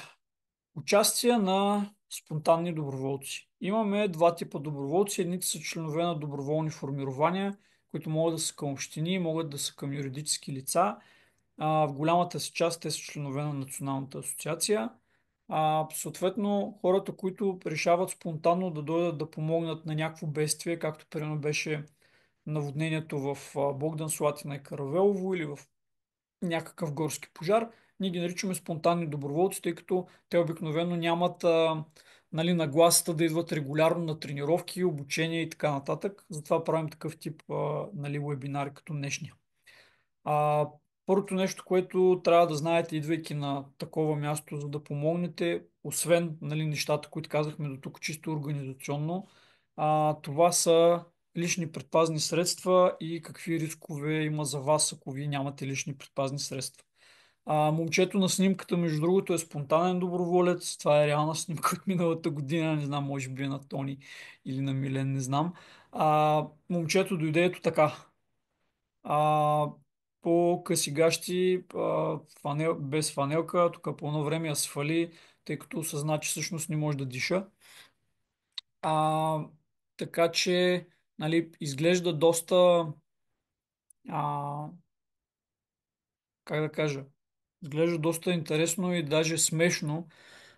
участие на спонтанни доброволци. Имаме два типа доброволци. Едните са членове на доброволни формирования, които могат да са към общини, могат да са към юридически лица. В голямата си част те са членове на Националната асоциация. Съответно, хората, които решават спонтанно да дойдат да помогнат на някакво бедствие, както примерно беше наводнението в Богдан, Слатина и Каравелово или в някакъв горски пожар, ние ги наричаме спонтанни доброволци, тъй като те обикновено нямат нали, нагласата да идват регулярно на тренировки, обучения и така нататък. Затова правим такъв тип нали, вебинари като днешния. А, Първото нещо, което трябва да знаете, идвайки на такова място, за да помогнете, освен нали, нещата, които казахме до тук чисто организационно, това са лични предпазни средства и какви рискове има за вас, ако вие нямате лични предпазни средства. Момчето на снимката, между другото, е спонтанен доброволец. Това е реална снимка от миналата година. Не знам, може би е на Тони или на Милен, не знам. Момчето дойде ето така. А, По късигащи, без фанелка, тук по едно време я свали, тъй като осъзна, че всъщност не може да диша. А, Така че, нали, изглежда доста, а, как да кажа, изглежда доста интересно и даже смешно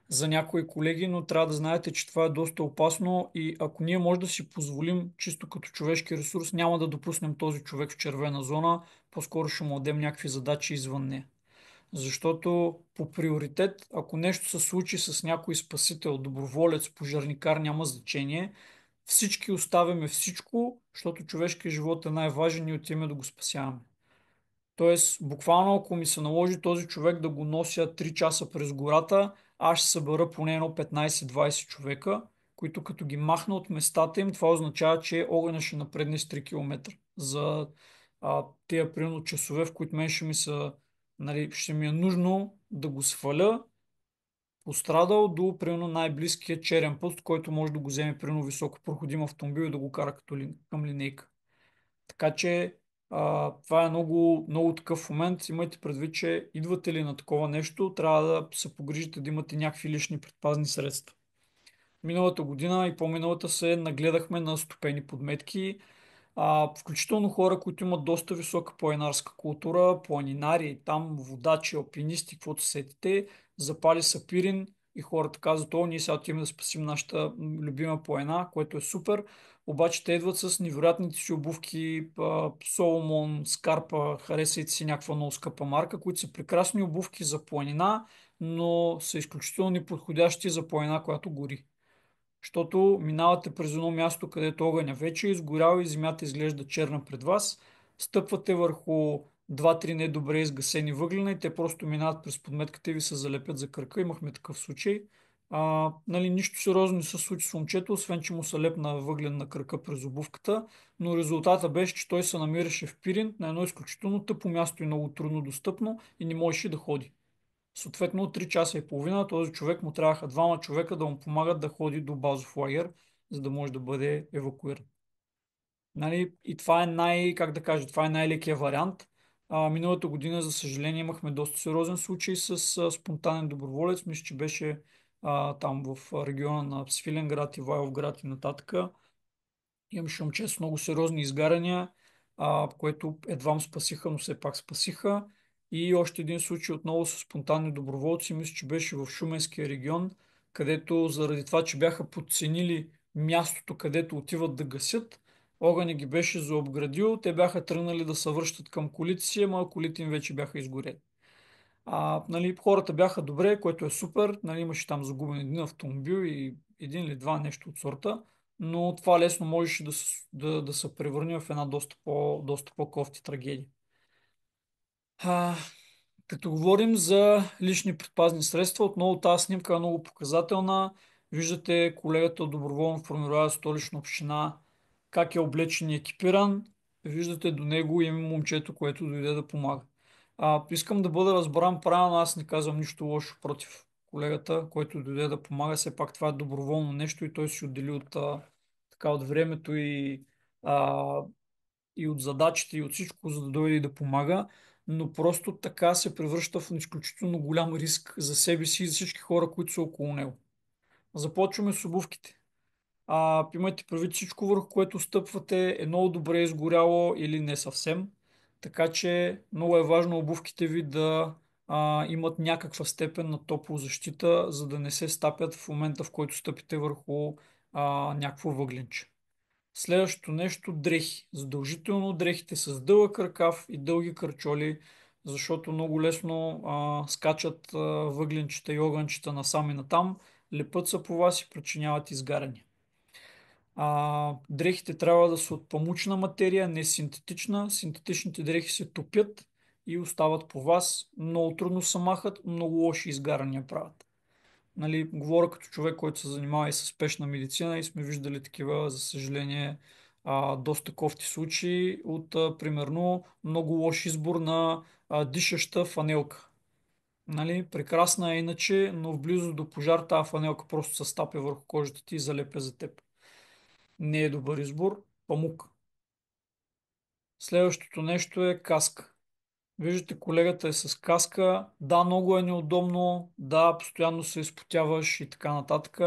за някои колеги, но трябва да знаете, че това е доста опасно и ако ние може да си позволим чисто като човешки ресурс, няма да допуснем този човек в червена зона, по-скоро ще му дадем някакви задачи извън нея. Защото по приоритет, ако нещо се случи с някой спасител, доброволец, пожарникар, няма значение, всички оставяме всичко, защото човешкият живот е най-важен и отиваме да го спасяваме. Тоест, буквално ако ми се наложи този човек да го нося 3 часа през гората, аз ще събера поне едно 15-20 човека, които като ги махна от местата им, това означава, че огъня ще напредне с 3 км. За тия примерно часове, в които мен ще ми са, нали, ще ми е нужно да го сваля пострадал до примерно най-близкия черен път, който може да го вземе примерно високо проходим автомобил и да го кара към линейка. Така че това е много, много такъв момент. Имайте предвид, че идвате ли на такова нещо, трябва да се погрижите да имате някакви лични предпазни средства. Миналата година и по-миналата се нагледахме на стопени подметки, включително хора, които имат доста висока планинарска култура, планинари, там водачи, алпинисти, каквото се сетите, запали сапирин и хората казват, о, ние сега отиваме да спасим нашата любима планина, което е супер, обаче те идват с невероятните си обувки, Соломон, Скарпа, харесайте си някаква много скъпа марка, които са прекрасни обувки за планина, но са изключително неподходящи за планина, която гори. Защото минавате през едно място, където огъня вече е изгорял и земята изглежда черна пред вас. Стъпвате върху два-три недобре изгасени въглена и те просто минават през подметката и ви се залепят за кръка. Имахме такъв случай. Нали, нищо сериозно не се случи с момчето, освен че му се лепна въглен на кръка през обувката, но резултата беше, че той се намираше в Пирин на едно изключително тъпо място и много трудно достъпно и не можеше да ходи. Съответно, 3 часа и половина този човек му трябваха двама човека да му помагат да ходи до базов лагер, за да може да бъде евакуиран. Нали? И това е как да кажа, това е най-лекия вариант. Миналата година, за съжаление, имахме доста сериозен случай с спонтанен доброволец. Мисля, че беше там в региона на Свиленград, Ивайловград и нататък. Имаше момче с много сериозни изгаряния, което едва му спасиха, но все пак спасиха. И още един случай отново с спонтанни доброволци, мисля, че беше в Шуменския регион, където заради това, че бяха подценили мястото, където отиват да гасят, огъня ги беше заобградил, те бяха тръгнали да се връщат към колите си, ама колите им вече бяха изгорели. Нали, хората бяха добре, което е супер. Нали, имаше там загубен един автомобил и един или два нещо от сорта, но това лесно можеше да се превърне в една доста по-кофти трагедия. А, Като говорим за лични предпазни средства, отново тази снимка е много показателна. Виждате колегата от доброволно формирование Столична община как е облечен и екипиран. Виждате до него има момчето, което дойде да помага. Искам да бъда разбран правилно, аз не казвам нищо лошо против колегата, който дойде да помага. Все пак това е доброволно нещо и той си отдели от времето а, и от задачите и от всичко, за да дойде и да помага, но просто така се превръща в изключително голям риск за себе си и за всички хора, които са около него. Започваме с обувките. Имайте предвид всичко, върху което стъпвате, е много добре изгоряло или не съвсем. Така че много е важно обувките ви да имат някаква степен на топлозащита, за да не се стапят в момента, в който стъпите върху някакво въгленче. Следващото нещо, дрехи. Задължително дрехите с дълъг ръкав и дълги кръчоли, защото много лесно скачат въгленчета и огънчета насам и натам, лепат се по вас и причиняват изгаряне. Дрехите трябва да са от памучна материя, не синтетична. Синтетичните дрехи се топят и остават по вас. Много трудно се махат, много лоши изгаряния правят. Нали, говоря като човек, който се занимава и с спешна медицина и сме виждали такива, за съжаление, доста кофти случаи от, примерно, много лош избор на дишаща фанелка. Нали, прекрасна е иначе, но в близо до пожар тази фанелка просто се стапя върху кожата ти и залепя за теб. Не е добър избор. Памук. Следващото нещо е каска. Виждате, колегата е с каска. Да, много е неудобно. Да, постоянно се изпотяваш и така нататък.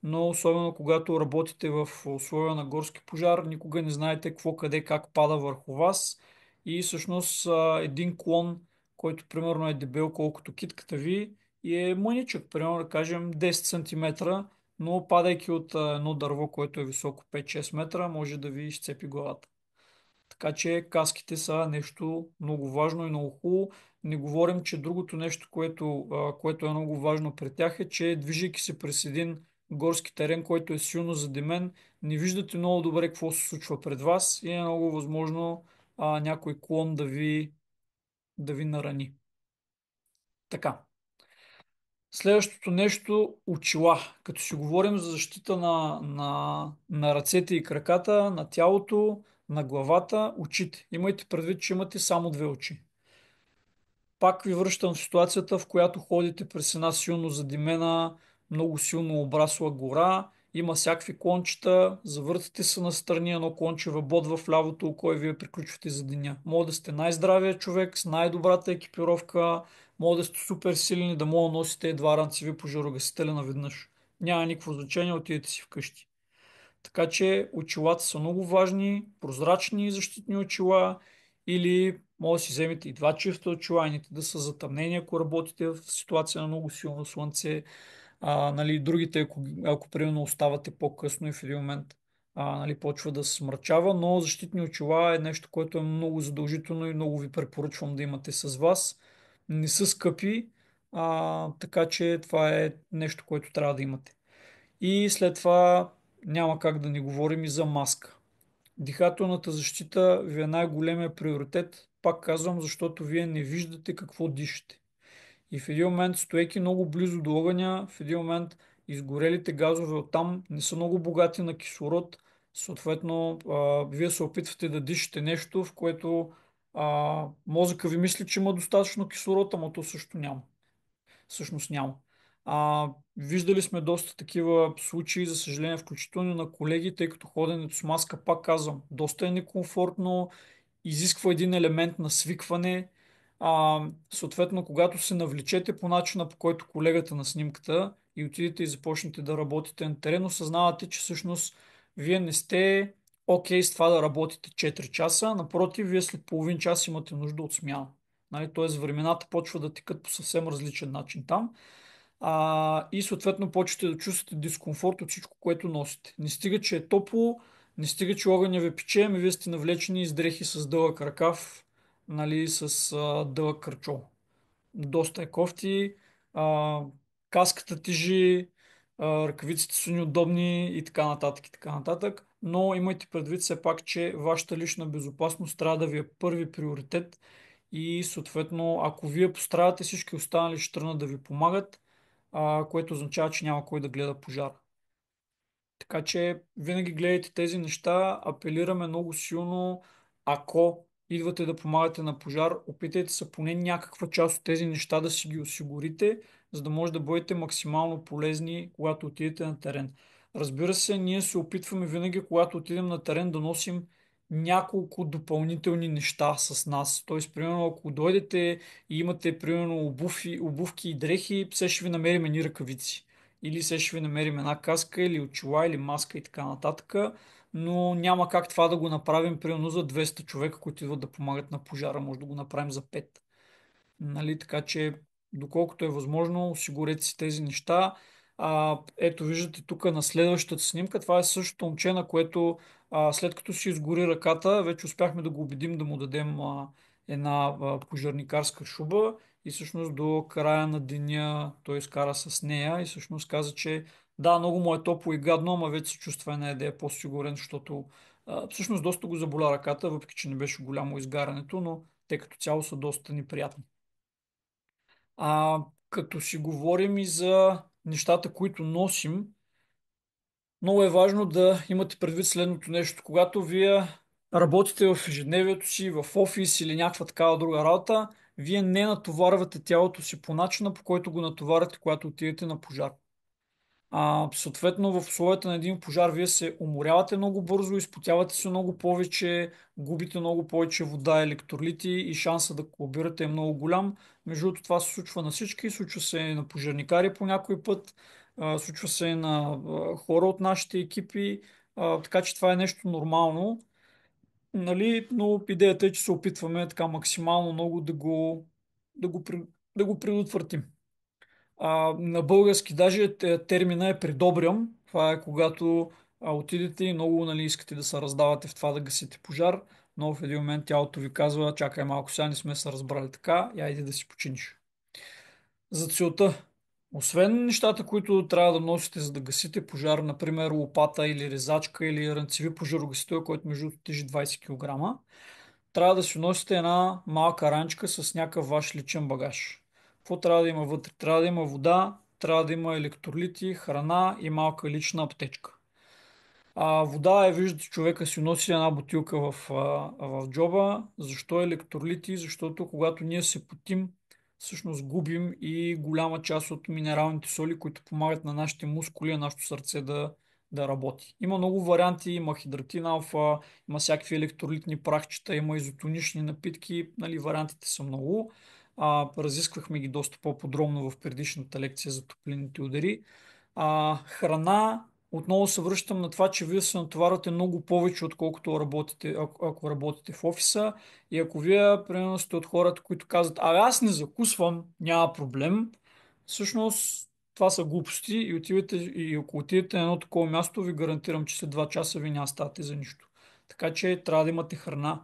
Но особено когато работите в условия на горски пожар, никога не знаете какво, къде, как пада върху вас. И всъщност един клон, който примерно е дебел колкото китката ви и е мъничък, примерно да кажем 10 см, но падайки от едно дърво, което е високо 5-6 метра, може да ви изцепи главата. Така че каските са нещо много важно и много хубаво. Не говорим, че другото нещо, което е много важно при тях е, че движейки се през един горски терен, който е силно задимен, не виждате много добре какво се случва пред вас и е много възможно някой клон да ви нарани. Така. Следващото нещо, очила. Като си говорим за защита на ръцете и краката, на тялото, на главата, очите. Имайте предвид, че имате само две очи. Пак ви връщам в ситуацията, в която ходите през една силно задимена, много силно обрасла гора, има всякакви клончета, завъртате се настрани, едно клонче въбодва в лявото око и вие приключвате за деня. Може да сте най-здравия човек, с най-добрата екипировка, може да сте супер силни, да мога да носите два ранцеви пожарогасителя наведнъж. Няма никакво значение, отидете си вкъщи. Така че очилата са много важни, прозрачни защитни очила или може да си вземете и два чифта очила, едните да са затъмнени, ако работите в ситуация на много силно слънце, нали, другите, ако примерно оставате по-късно и в един момент нали, почва да се смърчава, но защитни очила е нещо, което е много задължително и много ви препоръчвам да имате с вас. Не са скъпи, така че това е нещо, което трябва да имате. И след това няма как да не говорим и за маска. Дихателната защита ви е най-големия приоритет, пак казвам, защото вие не виждате какво дишате. И в един момент, стоейки много близо до огъня, в един момент изгорелите газове оттам не са много богати на кислород. Съответно, вие се опитвате да дишате нещо, в което мозъка ви мисли, че има достатъчно кислород, ама то също няма. Всъщност няма. Виждали сме доста такива случаи, за съжаление, включително на колеги, тъй като ходенето с маска, пак казвам, доста е некомфортно, изисква един елемент на свикване. Съответно, когато се навлечете по начина, по който колегата на снимката и отидете и започнете да работите на терен, осъзнавате, че всъщност вие не сте окей с това да работите 4 часа, напротив, вие след половин час имате нужда от смяна. Нали? Тоест времената почва да текат по съвсем различен начин там. И съответно почвате да чувствате дискомфорт от всичко, което носите. Не стига, че е топло, не стига, че огъня ви пече, ами вие сте навлечени с дрехи с дълъг ръкав, нали, с дълъг кръчол. Доста е кофти, а, каската тежи, ръкавиците са неудобни и така нататък и така нататък. Но имайте предвид все пак, че вашата лична безопасност трябва да ви е първи приоритет и съответно, ако вие пострадате, всички останали ще тръгнат да ви помагат, което означава, че няма кой да гледа пожара. Така че винаги гледайте тези неща, апелираме много силно, ако идвате да помагате на пожар, опитайте се поне някаква част от тези неща да си ги осигурите, за да може да бъдете максимално полезни, когато отидете на терен. Разбира се, ние се опитваме винаги, когато отидем на терен, да носим няколко допълнителни неща с нас. Тоест, примерно, ако дойдете и имате, примерно, обувки и дрехи, все ще ви намерим едни ръкавици или се ще ви намерим една каска или очила или маска и така нататък. но няма как това да го направим примерно за 200 човека, които идват да помагат на пожара. Може да го направим за 5. Нали, така че, доколкото е възможно, осигурете си тези неща. Ето, виждате тук на следващата снимка. Това е същото момче, на което след като си изгори ръката, вече успяхме да го убедим да му дадем една пожарникарска шуба и всъщност до края на деня той изкара с нея и всъщност каза, че да, много му е топло и гадно, ама вече се чувства една идея по-сигурен, защото всъщност доста го заболя ръката, въпреки че не беше голямо изгарянето, но те като цяло са доста неприятни. Като си говорим и за нещата, които носим, много е важно да имате предвид следното нещо. Когато вие работите в ежедневието си, в офис или някаква такава друга работа, вие не натоварвате тялото си по начина, по който го натоварвате, когато отидете на пожар. Съответно, в условията на един пожар вие се уморявате много бързо, изпотявате се много повече, губите много повече вода, електролити и шанса да колабирате е много голям. Между другото, това се случва на всички, случва се и на пожарникари по някой път, случва се и на хора от нашите екипи, така че това е нещо нормално. Нали? Но идеята е, че се опитваме така максимално много да го, при- да го предотвратим. На български даже термина е придобрям. Това е когато отидете и много нали, искате да се раздавате в това да гасите пожар, но в един момент тялото ви казва, чакай малко, сега не сме се разбрали така, и айде да си починиш. За целта, освен нещата, които трябва да носите за да гасите пожар, например лопата или резачка или ранцеви пожарогасител, който между другото тежи 20 кг, трябва да си носите една малка ранчка с някакъв ваш личен багаж. Какво трябва да има вътре? Трябва да има вода, трябва да има електролити, храна и малка лична аптечка. Вода виждате, човека си носи една бутилка в джоба. Защо електролити? Защото когато ние се потим, всъщност губим и голяма част от минералните соли, които помагат на нашите мускули, на нашето сърце да работи. Има много варианти, има хидратин алфа, има всякакви електролитни прахчета, има изотонични напитки, нали, вариантите са много. Разисквахме ги доста по-подробно в предишната лекция за топлинните удари. Храна, отново се връщам на това, че вие се натоварвате много повече, отколкото работите, ако работите в офиса. И ако вие, примерно, сте от хората, които казват, аз не закусвам, няма проблем, всъщност това са глупости и отивате, и ако отидете на едно такова място, ви гарантирам, че след 2 часа ви няма ставате за нищо. Така че трябва да имате храна.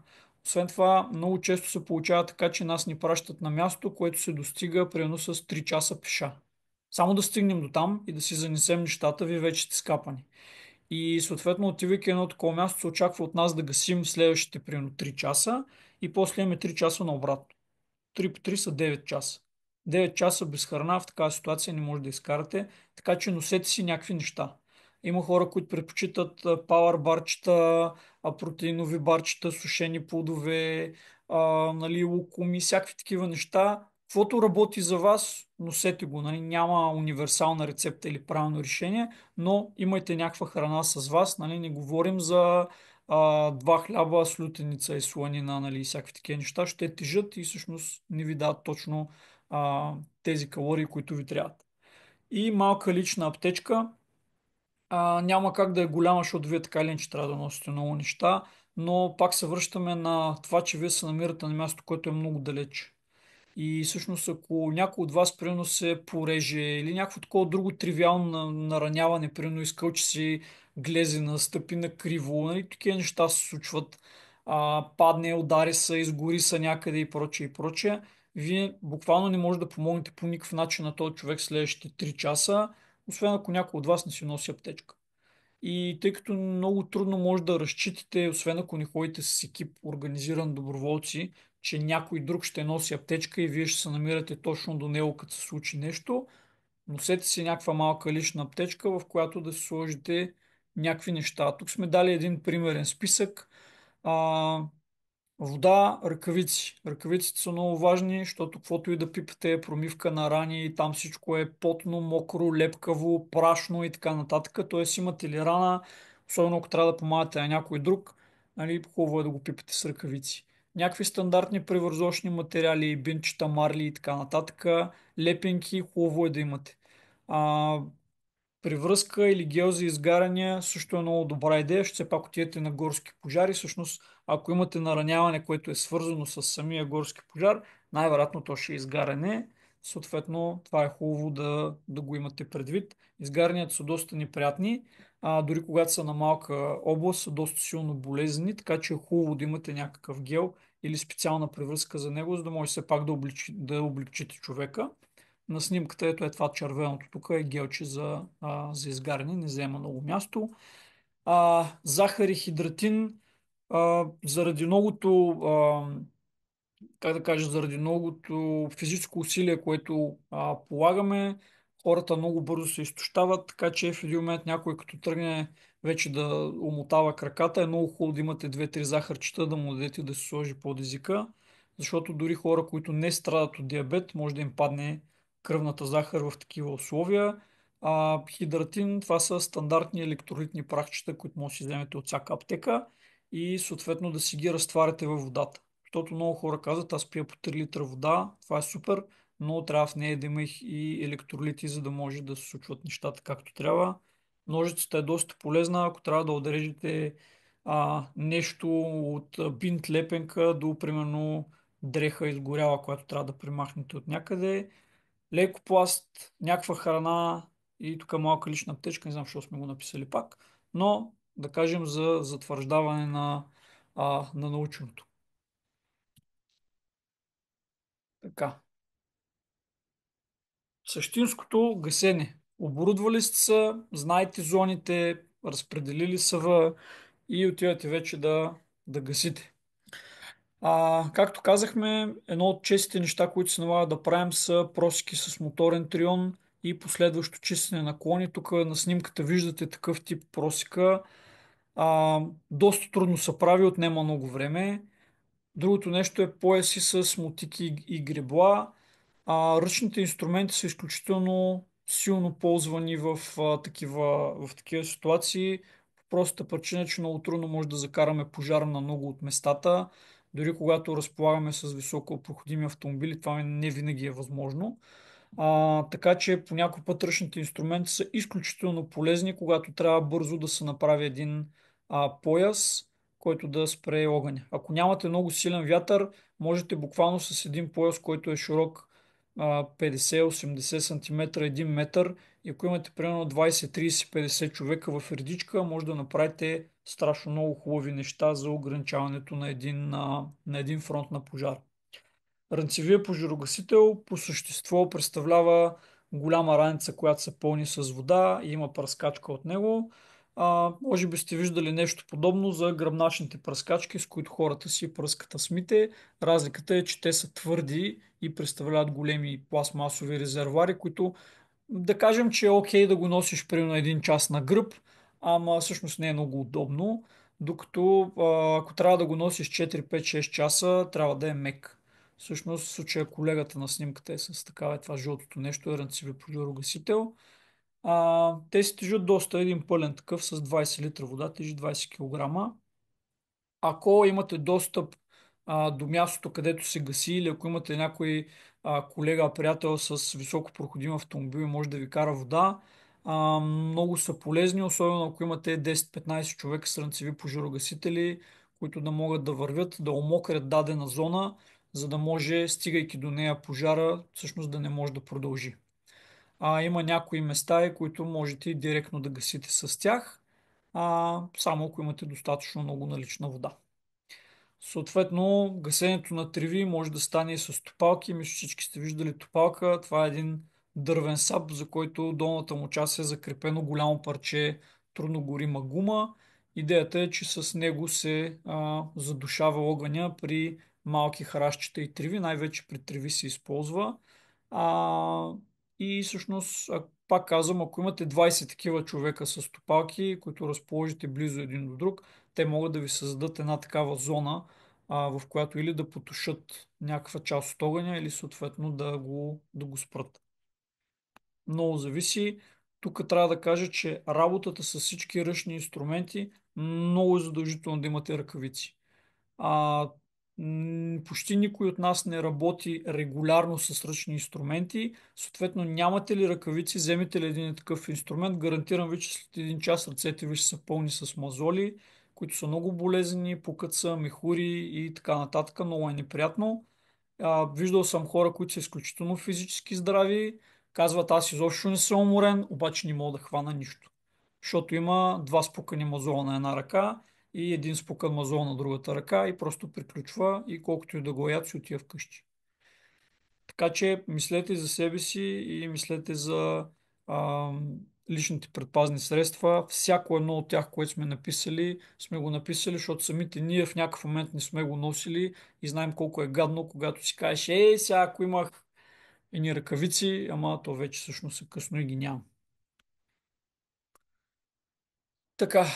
Освен това, много често се получава така, че нас ни пращат на място, което се достига примерно с 3 часа пеша. Само да стигнем до там и да си занесем нещата, вие вече сте скапани. И съответно, отивайки на едно такова място, се очаква от нас да гасим следващите примерно 3 часа и после имаме 3 часа на обратно. 3 по 3 са 9 часа. 9 часа без храна в такава ситуация не може да изкарате, така че носете си някакви неща. Има хора, които предпочитат пауър барчета, протеинови барчета, сушени плодове, нали, лукуми, всякакви такива неща. Каквото работи за вас, носете го. Нали? Няма универсална рецепта или правилно решение, но имайте някаква храна с вас. Нали? Не говорим за 2 хляба с лютеница и сланина, нали, и всякакви такива неща, ще тежат и всъщност не ви дадат точно тези калории, които ви трябват. И малка лична аптечка. Няма как да е голяма, защото вие така или иначе трябва да носите много неща, но пак се връщаме на това, че вие се намирате на място, което е много далеч. И всъщност, ако някой от вас, примерно, се пореже или някакво такова друго тривиално нараняване, примерно, изкълчи си глезена, стъпи на криво, нали, такива неща се случват, падне, удари се, изгори се някъде и прочее и прочее, вие буквално не може да помогнете по никакъв начин на този човек следващите 3 часа, освен ако някой от вас не си носи аптечка. И тъй като много трудно може да разчитате, освен ако не ходите с екип организиран доброволци, че някой друг ще носи аптечка и вие ще се намирате точно до него, като се случи нещо, носете си някаква малка лична аптечка, в която да си сложите някакви неща. Тук сме дали един примерен списък. А, Вода, ръкавици. Ръкавиците са много важни, защото каквото и да пипате, промивка на рани, там всичко е потно, мокро, лепкаво, прашно и така нататък. Тоест имате ли рана, особено ако трябва да помагате на някой друг, нали, хубаво е да го пипате с ръкавици. Някакви стандартни превързочни материали, бинчета, марли и така нататък. Лепенки, хубаво е да имате. Привръзка или гел за изгаряния също е много добра идея, защото все пак отидете на горски пожари. Всъщност, ако имате нараняване, което е свързано с самия горски пожар, най-вероятно то ще е изгаряне. Съответно, това е хубаво да го имате предвид. Изгарянията са доста неприятни, дори когато са на малка област, са доста силно болезнени, така че е хубаво да имате някакъв гел или специална привръзка за него, за да може все пак да облегчите човека. На снимката, ето е това червеното, тук е гелче за изгаряне, не взема много място. Захар и хидратин, заради многото, как да кажа, заради многото физическо усилие, което полагаме, хората много бързо се изтощават, така че в един момент някой като тръгне вече да умотава краката, е много хубаво да имате 2-3 захарчета, да му дадете да се сложи под езика, защото дори хора, които не страдат от диабет, може да им падне кръвната захар в такива условия. Хидратин, това са стандартни електролитни прахчета, които може да си вземете от всяка аптека и съответно да си ги разтваряте във водата. Защото много хора казват, аз пия по 3 литра вода, това е супер, но трябва в нея да има и електролити, за да може да се случват нещата както трябва. Ножицата е доста полезна, ако трябва да отрежете нещо от бинт лепенка до примерно дреха изгоряла, която трябва да премахнете от някъде. Лекопласт, някаква храна и тук малка лична аптечка, не знам защо сме го написали пак, но да кажем за затвърждаване на научното. Така. Същинското гасене. Оборудвали сте се, знаете зоните, разпределили са и отивате вече да гасите. Както казахме, едно от честите неща, които се налага да правим са просеки с моторен трион и последващо чистене на клони. Тук на снимката виждате такъв тип просека. Доста трудно се прави, отнема много време. Другото нещо е пояси с мотики и гребла. Ръчните инструменти са изключително силно ползвани в такива ситуации. По простата причина, че много трудно може да закараме пожар на много от местата. Дори когато разполагаме с високо проходими автомобили, това не винаги е възможно. Така че по някой път ръчните инструменти са изключително полезни, когато трябва бързо да се направи един пояс, който да спре огъня. Ако нямате много силен вятър, можете буквално с един пояс, който е широк 50-80 см, 1 метър, и ако имате примерно 20, 30, 50 човека в редичка, може да направите страшно много хубави неща за ограничаването на един фронт на пожар. Рънцевия пожарогасител по същество представлява голяма раница, която се пълни с вода и има пръскачка от него. Може би сте виждали нещо подобно за гръбначните пръскачки, с които хората си пръскат асмите. Разликата е, че те са твърди и представляват големи пластмасови резервуари, които да кажем, че е окей да го носиш примерно един час на гръб, ама всъщност не е много удобно, докато ако трябва да го носиш 4, 5, 6 часа, трябва да е мек. Всъщност в случая колегата на снимката е с такава, това жълтото нещо, е рънцеви пожарогасител. Те си тежат доста, един пълен такъв с 20 литра вода, тежи 20 кг. Ако имате достъп до мястото, където се гаси, или ако имате някой колега, приятел с високопроходим автомобил и може да ви кара вода, много са полезни, особено ако имате 10-15 човека с рънцеви пожарогасители, които да могат да вървят, да омокрят дадена зона, за да може, стигайки до нея пожара, всъщност да не може да продължи. Има някои места, които можете и директно да гасите с тях, само ако имате достатъчно много налична вода. Съответно, гасенето на треви може да стане и с топалки. Мисля, всички сте виждали топалка. Това е един дървен сап, за който долната му част е закрепено голямо парче трудногорима гума. Идеята е, че с него се задушава огъня при малки храстчета и треви. Най-вече при треви се използва. А, и всъщност, пак казвам, ако имате 20 такива човека с топалки, които разположите близо един до друг, те могат да ви създадат една такава зона, в която или да потушат някаква част от огъня, или съответно да го спрат. Много зависи. Тук трябва да кажа, че работата с всички ръчни инструменти много е задължително да имате ръкавици. Почти никой от нас не работи регулярно с ръчни инструменти. Съответно, нямате ли ръкавици, вземете ли един такъв инструмент, гарантирам ви, че след един час ръцете ви ще са пълни с мазоли, които са много болезнени, пукат са, мехури и така нататък. Много е неприятно. Виждал съм хора, които са изключително физически здрави, казват аз изобщо не съм уморен, обаче не мога да хвана нищо. Защото има два спукани мозола на една ръка и един спукан мозол на другата ръка и просто приключва и колкото и да го ядат си отива вкъщи. Така че мислете за себе си и мислете за а, личните предпазни средства. Всяко едно от тях, което сме го написали, защото самите ние в някакъв момент не сме го носили и знаем колко е гадно, когато си кажеш, сега ако имах едни ръкавици, ама то вече всъщност е късно и ги няма. Така,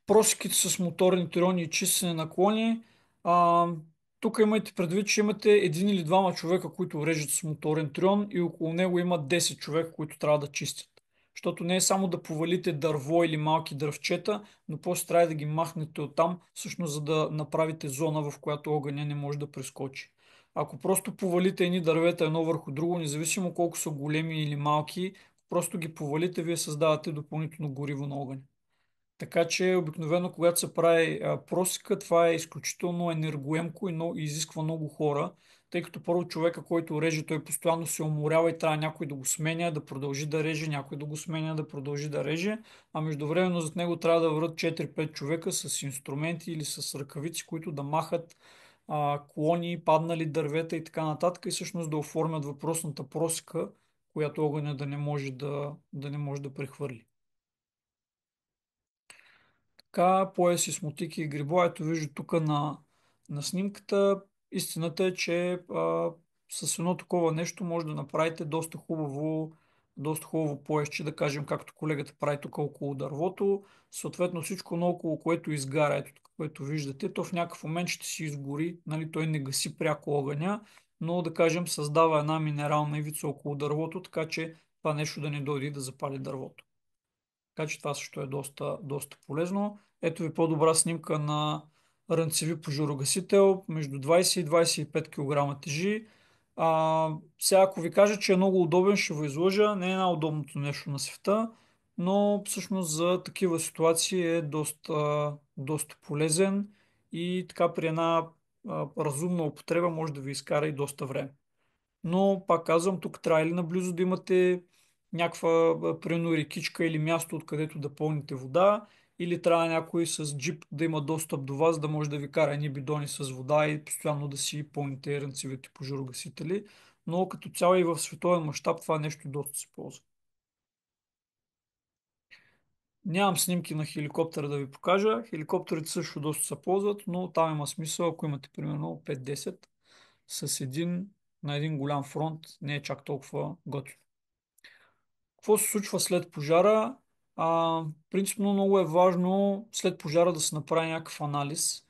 просеките с моторни тирони и чистене на клони. А, тук имайте предвид, че имате един или двама човека, които режат с моторен тирон и около него има 10 човека, които трябва да чистят. Защото не е само да повалите дърво или малки дръвчета, но после трябва да ги махнете оттам, всъщност за да направите зона, в която огъня не може да прескочи. Ако просто повалите едни дървета едно върху друго, независимо колко са големи или малки, просто ги повалите, вие създавате допълнително гориво на огъня. Така че обикновено, когато се прави просека, това е изключително енергоемко и изисква много хора, тъй като първо човека, който реже, той постоянно се уморява и трябва някой да го сменя, да продължи да реже, някой да го сменя, да продължи да реже, а междувременно зад него трябва да върват 4-5 човека с инструменти или с ръкавици, които да махат клони, паднали дървета и така нататък и всъщност да оформят въпросната просека, която огъня да не може да прехвърли. Така, пояс и смутики и грибо. Ето вижда тук на снимката. Истината е, че с едно такова нещо може да направите доста хубаво поясче, да кажем, както колегата прави тук около дървото. Съответно всичко наоколо, което изгаря, ето тук, което виждате, то в някакъв момент ще си изгори. Нали, той не гаси пряко огъня, но да кажем създава една минерална ивица около дървото, така че това нещо да не дойде и да запали дървото. Така че това също е доста полезно. Ето ви по-добра снимка на рънцеви пожарогасител. Между 20 и 25 кг тежи. Сега ако ви кажа, че е много удобен, ще ви излъжа. Не е най-удобното нещо на света, но всъщност за такива ситуации е доста полезен и така при една разумна употреба може да ви изкара и доста време. Но, пак казвам, тук трябва или наблизо да имате някаква, примерно, рекичка или място, откъдето да пълните вода, или трябва някой с джип да има достъп до вас, да може да ви кара едни бидони с вода и постоянно да си пълните рънцевите пожарогасители. Но като цяло и в световен мащаб това нещо доста се ползва. Нямам снимки на хеликоптера да ви покажа. Хеликоптерите също доста се ползват, но там има смисъл, ако имате примерно 5-10 с един на един голям фронт, не е чак толкова готино. Какво се случва след пожара? Принципно много е важно след пожара да се направи някакъв анализ,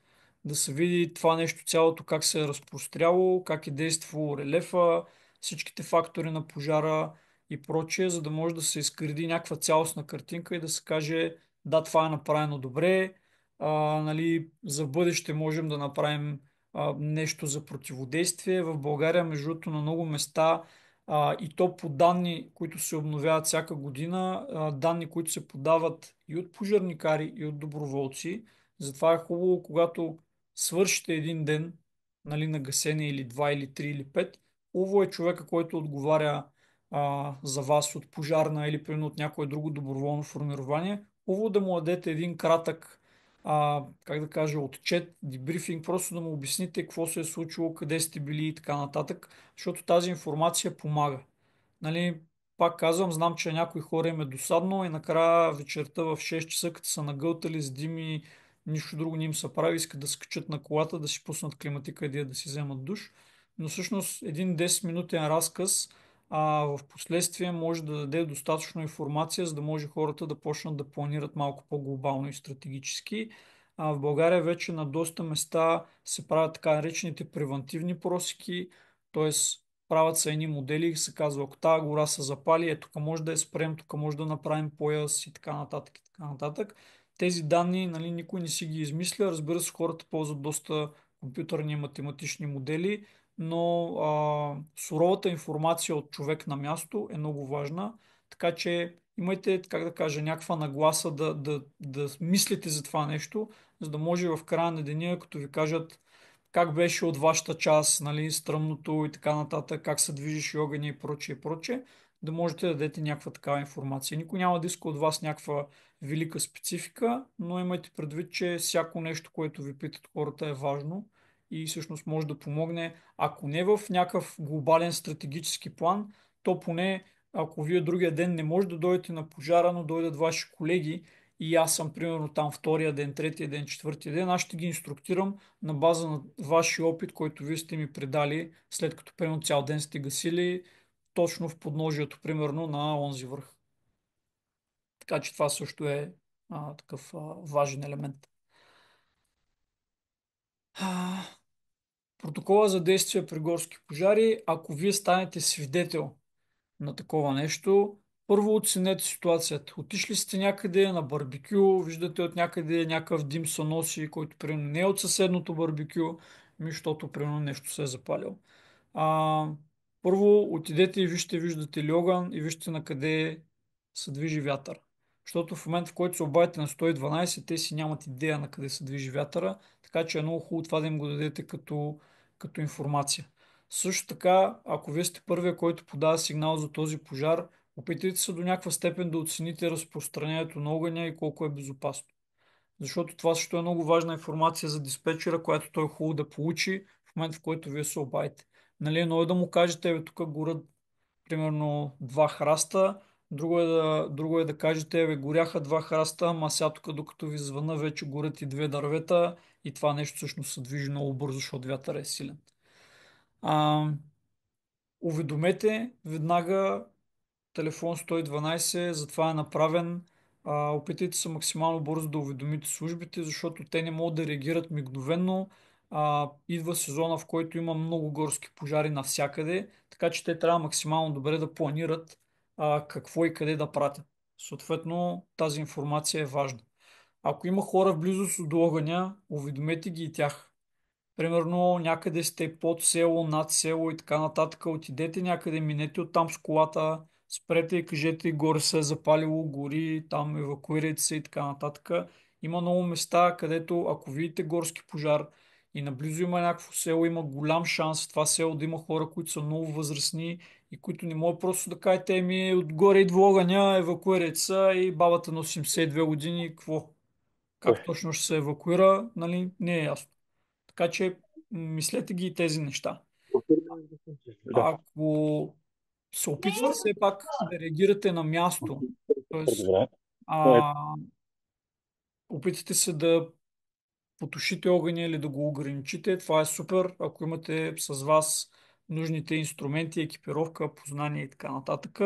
да се види това нещо цялото как се е разпростряло, как е действало релефа, всичките фактори на пожара и прочее, за да може да се изгради някаква цялостна картинка и да се каже да, това е направено добре, нали, за бъдеще можем да направим нещо за противодействие. В България, между другото, на много места и то по данни, които се обновяват всяка година, данни, които се подават и от пожарникари, и от доброволци. Затова е хубаво, когато свършите един ден, нали, на гасене или два, или три, или пет, хубаво е човека, който отговаря за вас от пожарна или примерно от някое друго доброволно формирование, хубаво да му дадете един кратък, как да кажа, отчет, дебрифинг, просто да му обясните какво се е случило, къде сте били и така нататък, защото тази информация помага. Нали, пак казвам, знам, че някои хора им е досадно и накрая вечерта в 6 часа, като са нагълтали с дими, нищо друго не им се прави, искат да скачат на колата, да си пуснат климатика и да си вземат душ. Но всъщност един 10-минутен разказ в последствие може да даде достатъчно информация, за да може хората да почнат да планират малко по-глобално и стратегически. В България вече на доста места се правят така наречените превентивни просеки, т.е. правят се едни модели и се казва, ако тази гора се запали, тук може да я спрем, тук може да направим пояс и така нататък и така нататък. Тези данни, нали, никой не си ги измисля. Разбира се, хората ползват доста компютърни и математични модели, но суровата информация от човек на място е много важна, така че имайте, как да кажа, някаква нагласа да мислите за това нещо, за да може в края на деня, като ви кажат как беше от вашата част, нали, стръмното и така нататък, как се движиш огъня и прочее, и прочее, да можете да дадете някаква такава информация. Никой няма да иска от вас някаква велика специфика, но имайте предвид, че всяко нещо, което ви питат хората е важно и всъщност може да помогне, ако не в някакъв глобален стратегически план, то поне ако вие другия ден не може да дойдете на пожара, но дойдат ваши колеги и аз съм примерно там втория ден, третия ден, четвъртия ден, аз ще ги инструктирам на база на вашия опит, който вие сте ми предали, след като примерно цял ден сте гасили точно в подножието, примерно на онзи връх. Така че това също е такъв важен елемент. А, Протокола за действие при горски пожари, ако вие станете свидетел на такова нещо, първо оценете ситуацията. Отишли сте някъде на барбекю, виждате от някъде някакъв дим се носи, който примерно не е от съседното барбекю, защото примерно нещо се е запалило. А, Първо отидете и вижте, виждате ли огън и вижте на къде се движи вятър. Защото в момента, в който се обадите на 112, те си нямат идея на къде се движи вятъра, така че е много хубаво това да им го дадете като информация. Също така, ако вие сте първия, който подава сигнал за този пожар, опитайте се до някаква степен да оцените разпространението на огъня и колко е безопасно. Защото това също е много важна информация за диспетчера, която той е хубаво да получи в момента, в който вие се обадите. Нали, едно е да му кажете, тук горят примерно два храста, друго е да кажете, горяха два храста, ама сега тук, докато ви звъна, вече горят и две дървета и това нещо всъщност се движи много бързо, защото вятър е силен. А, Уведомете веднага телефон 112, затова е направен. Опитайте се максимално бързо да уведомите службите, защото те не могат да реагират мигновенно. Идва сезона, в който има много горски пожари навсякъде, така че те трябва максимално добре да планират какво и къде да пратят. Съответно, тази информация е важна. Ако има хора в близост до огъня, уведомете ги и тях. Примерно някъде сте под село, над село и така нататък. Отидете някъде, минете оттам с колата, спрете и кажете, горе се е запалило, гори, там евакуирайте се и така нататък. Има много места, където ако видите горски пожар и наблизо има някакво село, има голям шанс в това село да има хора, които са много възрастни и които не могат просто да кажете, ми отгоре идва огъня, евакуирайте се и бабата на 82 години, какво? Как точно ще се евакуира, нали? Не е ясно. Така че мислете ги и тези неща. Да. Ако се опитате все пак да реагирате на място, т.е. Добре. а, опитате се да потушите огъня или да го ограничите, това е супер. Ако имате с вас нужните инструменти, екипировка, познания и така нататък,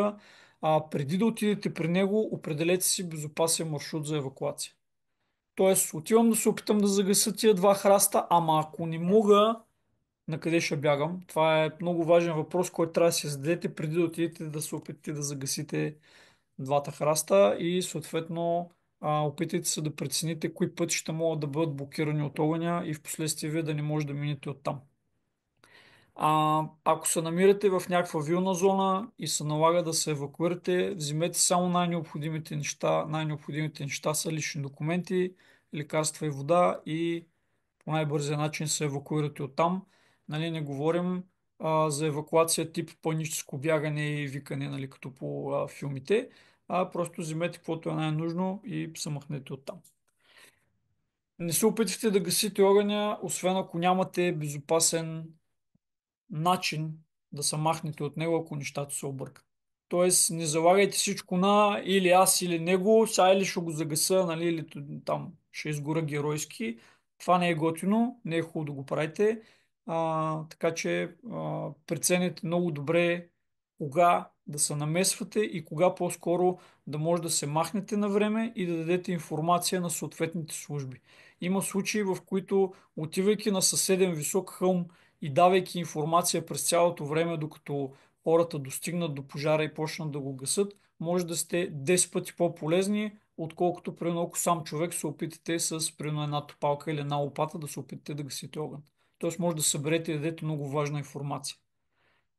преди да отидете при него, определете си безопасен маршрут за евакуация. Тоест, отивам да се опитам да загася тия два храста, ама ако не мога, на къде ще бягам? Това е много важен въпрос, който трябва да си зададете преди да отидете да се опитате да загасите двата храста и съответно опитайте се да прецените кои пътища могат да бъдат блокирани от огъня и в последствие вие да не може да минете оттам. Ако се намирате в някаква вилна зона и се налага да се евакуирате, вземете само най-необходимите неща. Най-необходимите неща са лични документи, лекарства и вода и по най-бързия начин се евакуирате оттам. Нали, не говорим за евакуация тип паническо бягане и викане, нали, като по филмите, а просто вземете каквото е най-нужно и се махнете оттам. Не се опитвайте да гасите огъня, освен ако нямате безопасен начин да се махнете от него, ако нещата се объркат. Тоест, не залагайте всичко на или аз, или него, сега или ще го загаса, нали, или там ще изгоря геройски. Това не е готино, не е хубаво да го правите. Така че преценяйте много добре кога да се намесвате и кога по-скоро да може да се махнете на време и да дадете информация на съответните служби. Има случаи, в които отивайки на съседен висок хълм и давайки информация през цялото време, докато хората достигнат до пожара и почнат да го гасат, може да сте 10 пъти по-полезни, отколкото при ако сам човек се опитате с примерно една топалка или една лопата да се опитате да гасите огън. Тоест може да съберете и дадете много важна информация.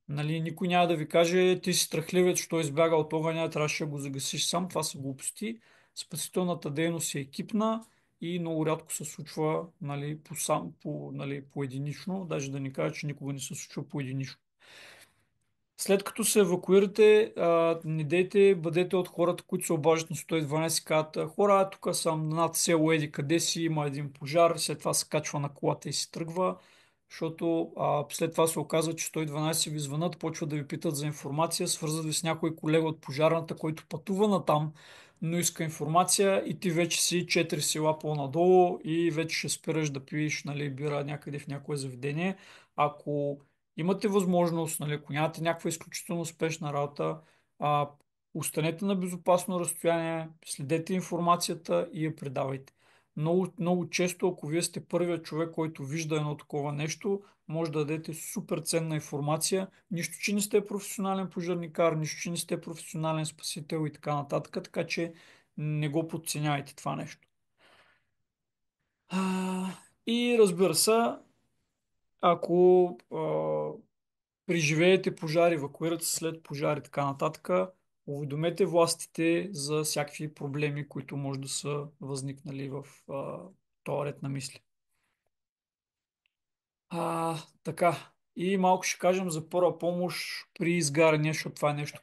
Нали, никой няма да ви каже, ти си страхливец, що избяга от огъня, трябваше да го загасиш сам. Това са глупости. Спасителната дейност е екипна и много рядко се случва нали, нали, поединично, даже да не кажа, че никога не се случва поединично. След като се евакуирате, не дейте, бъдете от хората, които се обаждат на 112 и казват, хора, тук съм над село Еди, къде си, има един пожар, след това се качва на колата и си тръгва, защото след това се оказва, че 112 ви звънат, почват да ви питат за информация, свързват ви с някой колега от пожарната, който пътува на там, но иска информация и ти вече си 4 села по-надолу и вече ще спираш да пиеш нали, бира някъде в някое заведение. Ако имате възможност, нали, ако нямате някаква изключително успешна работа, а, останете на безопасно разстояние, следете информацията и я предавайте. Много, много често, ако вие сте първият човек, който вижда едно такова нещо, може да дадете супер ценна информация. Нищо, че не сте професионален пожарникар, нищо, че не сте професионален спасител и така нататък, така че не го подценявайте това нещо. А, и разбира се, ако преживеете пожари, евакуирате се след пожари и така нататък, уведомете властите за всякакви проблеми, които може да са възникнали в този ред на мисли. Така. И малко ще кажем за първа помощ при изгаряне, защото това е нещо,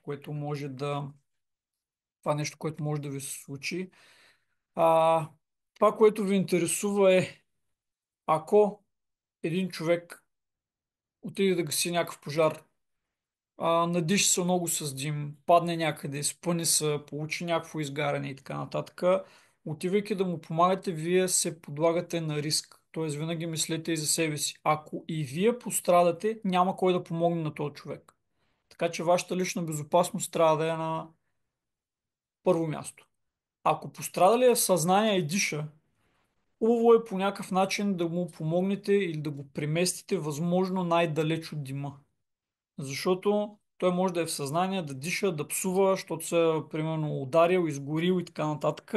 което може да ви се случи. А, Това, което ви интересува е, ако един човек отиде да гаси някакъв пожар, надиши се много с дим, падне някъде, спъне се, получи някакво изгаряне и така нататък. Отивайки да му помагате, вие се подлагате на риск. Тоест, винаги мислете и за себе си. Ако и вие пострадате, няма кой да помогне на този човек. Така че вашата лична безопасност трябва да е на първо място. Ако пострадалият е в съзнание и диша, хубаво е по някакъв начин да му помогнете или да го преместите възможно най-далеч от дима. Защото той може да е в съзнание, да диша, да псува, защото се примерно ударил, изгорил и така нататък.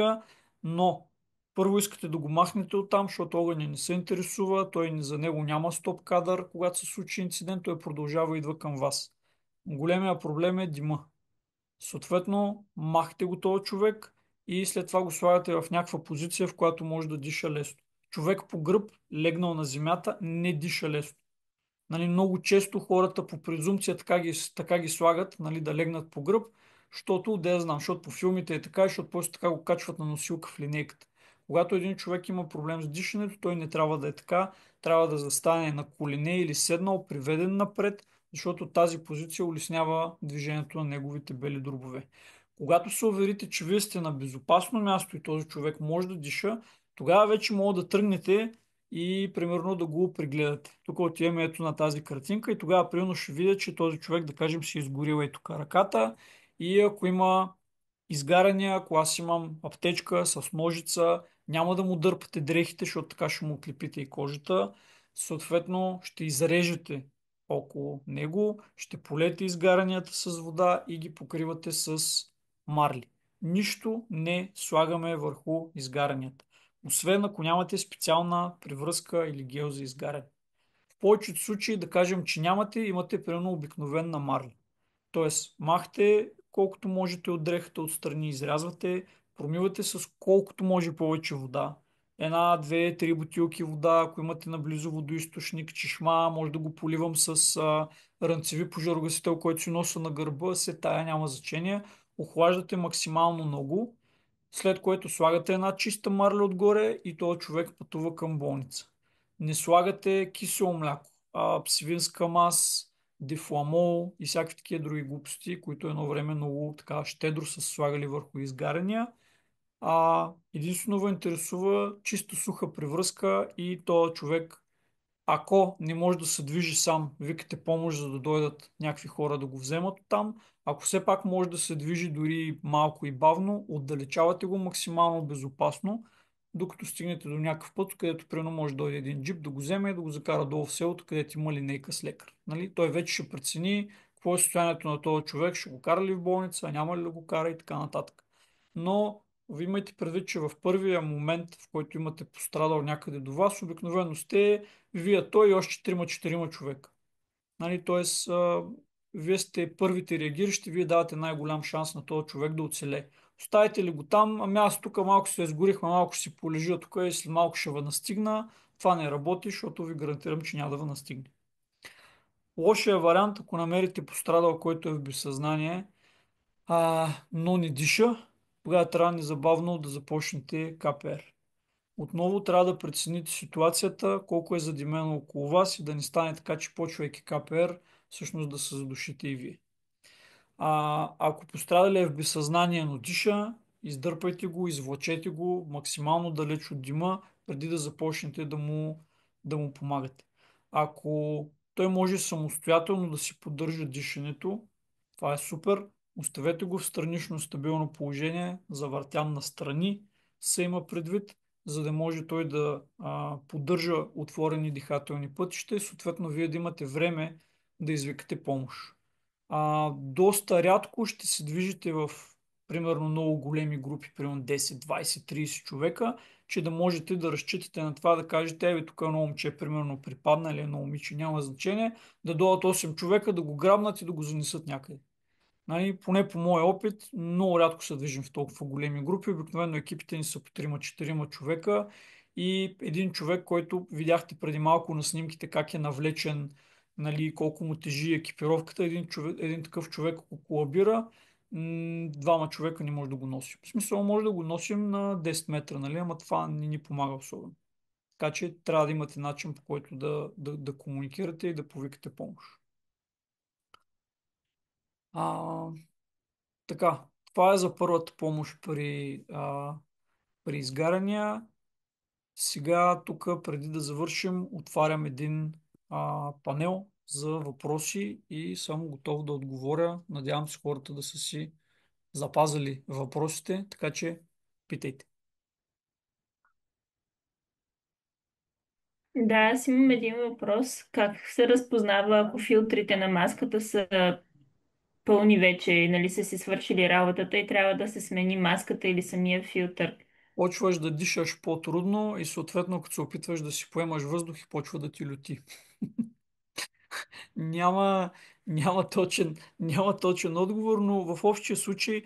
Но първо искате да го махнете оттам, защото огъня не се интересува, за него няма стоп кадър, когато се случи инцидент, той продължава и идва към вас. Големия проблем е дима. Съответно, махте го този човек и след това го слагате в някаква позиция, в която може да диша лесно. Човек по гръб, легнал на земята, не диша лесно. Нали, много често хората по презумпция така ги слагат, нали, да легнат по гръб, защото, да я знам, защото по филмите е така, защото после така го качват на носилка в линейката. Когато един човек има проблем с дишането, той не трябва да е така, трябва да застане на колене или седнал, приведен напред, защото тази позиция улеснява движението на неговите бели дробове. Когато се уверите, че вие сте на безопасно място и този човек може да диша, тогава вече може да тръгнете и примерно да го прегледате. Тук отиваме ето на тази картинка и тогава примерно ще видя, че този човек, да кажем, си е изгорил ето тук ръката и ако има изгаряния, ако аз имам аптечка с ножица, няма да му дърпате дрехите, защото така ще му отлепите и кожата. Съответно, ще изрежете около него, ще полете изгарянията с вода и ги покривате с марли. Нищо не слагаме върху изгарянията, освен ако нямате специална превръзка или гел за изгаряне. В повечето случаи, да кажем, че нямате, имате примерно обикновена марля. Тоест, махте колкото можете от дрехата отстрани, изрязвате, промивате с колкото може повече вода. Една, две, три бутилки вода, ако имате наблизо водоизточник, чешма, може да го поливам с рънцеви пожарогасител, който си нося на гърба, се тая няма значение. Охлаждате максимално много, след което слагате една чиста марля отгоре и този човек пътува към болница. Не слагате кисело мляко, свинска мас, дифламол и всякакви такива други глупости, които едно време много така щедро са слагали върху изгаряния. Единствено ви интересува чисто суха превръзка и този човек, ако не може да се движи сам, викате помощ, за да дойдат някакви хора да го вземат там. Ако все пак може да се движи дори малко и бавно, отдалечавате го максимално безопасно, докато стигнете до някакъв път, където примерно може да дойде един джип да го вземе и да го закара долу в селото, където има линейка с лекар. Нали? Той вече ще прецени какво е състоянието на този човек, ще го кара ли в болница, няма ли да го кара и така нататък. Но ви имайте предвид, че в първия момент, в който имате пострадал някъде до вас, обикновено сте вие, той и още трима-четирима човека. Нали, тоест, вие сте първите реагиращи, вие давате най-голям шанс на този човек да оцелее. Оставите ли го там, ами аз тук малко се изгорих, малко ще си полежа тук и след малко ще ви настигна. Това не работи, защото ви гарантирам, че няма да ви настигне. Лошия вариант, ако намерите пострадал, който е в безсъзнание, но не диша, тогава трябва незабавно да започнете КПР. Отново трябва да прецените ситуацията, колко е задимено около вас и да не стане така, че почвайки КПР, всъщност да се задушите и вие. Ако пострадали е в безсъзнание, но диша, издърпайте го, извлачете го максимално далеч от дима, преди да започнете да му помагате. Ако той може самостоятелно да си поддържа дишането, това е супер. Оставете го в странично стабилно положение, завъртян на страни, се има предвид, за да може той да поддържа отворени дихателни пътища и съответно вие да имате време да извикате помощ. Доста рядко ще се движите в примерно много големи групи, примерно 10, 20, 30 човека, че да можете да разчитате на това да кажете, еви тук едно момче примерно припадна или едно момиче, няма значение, да дойдат 8 човека, да го грабнат и да го занесат някъде. Нали, поне по моя опит, много рядко се движим в толкова големи групи. Обикновено екипите ни са по 3-4 човека и един човек, който видяхте преди малко на снимките как е навлечен, нали, колко му тежи екипировката. Един такъв човек, ако колабира, двама човека не може да го носим. В смисъл, може да го носим на 10 метра, нали, ама това не ни помага особено. Така че трябва да имате начин, по който да комуникирате и да повикате помощ. А, Така, това е за първата помощ при изгаряния. Сега тук, преди да завършим, отварям един панел за въпроси и съм готов да отговоря. Надявам се хората да са си запазили въпросите, така че питайте. Да, аз имам един въпрос. Как се разпознава, ако филтрите на маската са пълни вече, нали са си свършили работата и трябва да се смени маската или самия филтър? Почваш да дишаш по-трудно и съответно, като се опитваш да си поемаш въздух и почва да ти люти. Няма, няма точен отговор, но в общия случай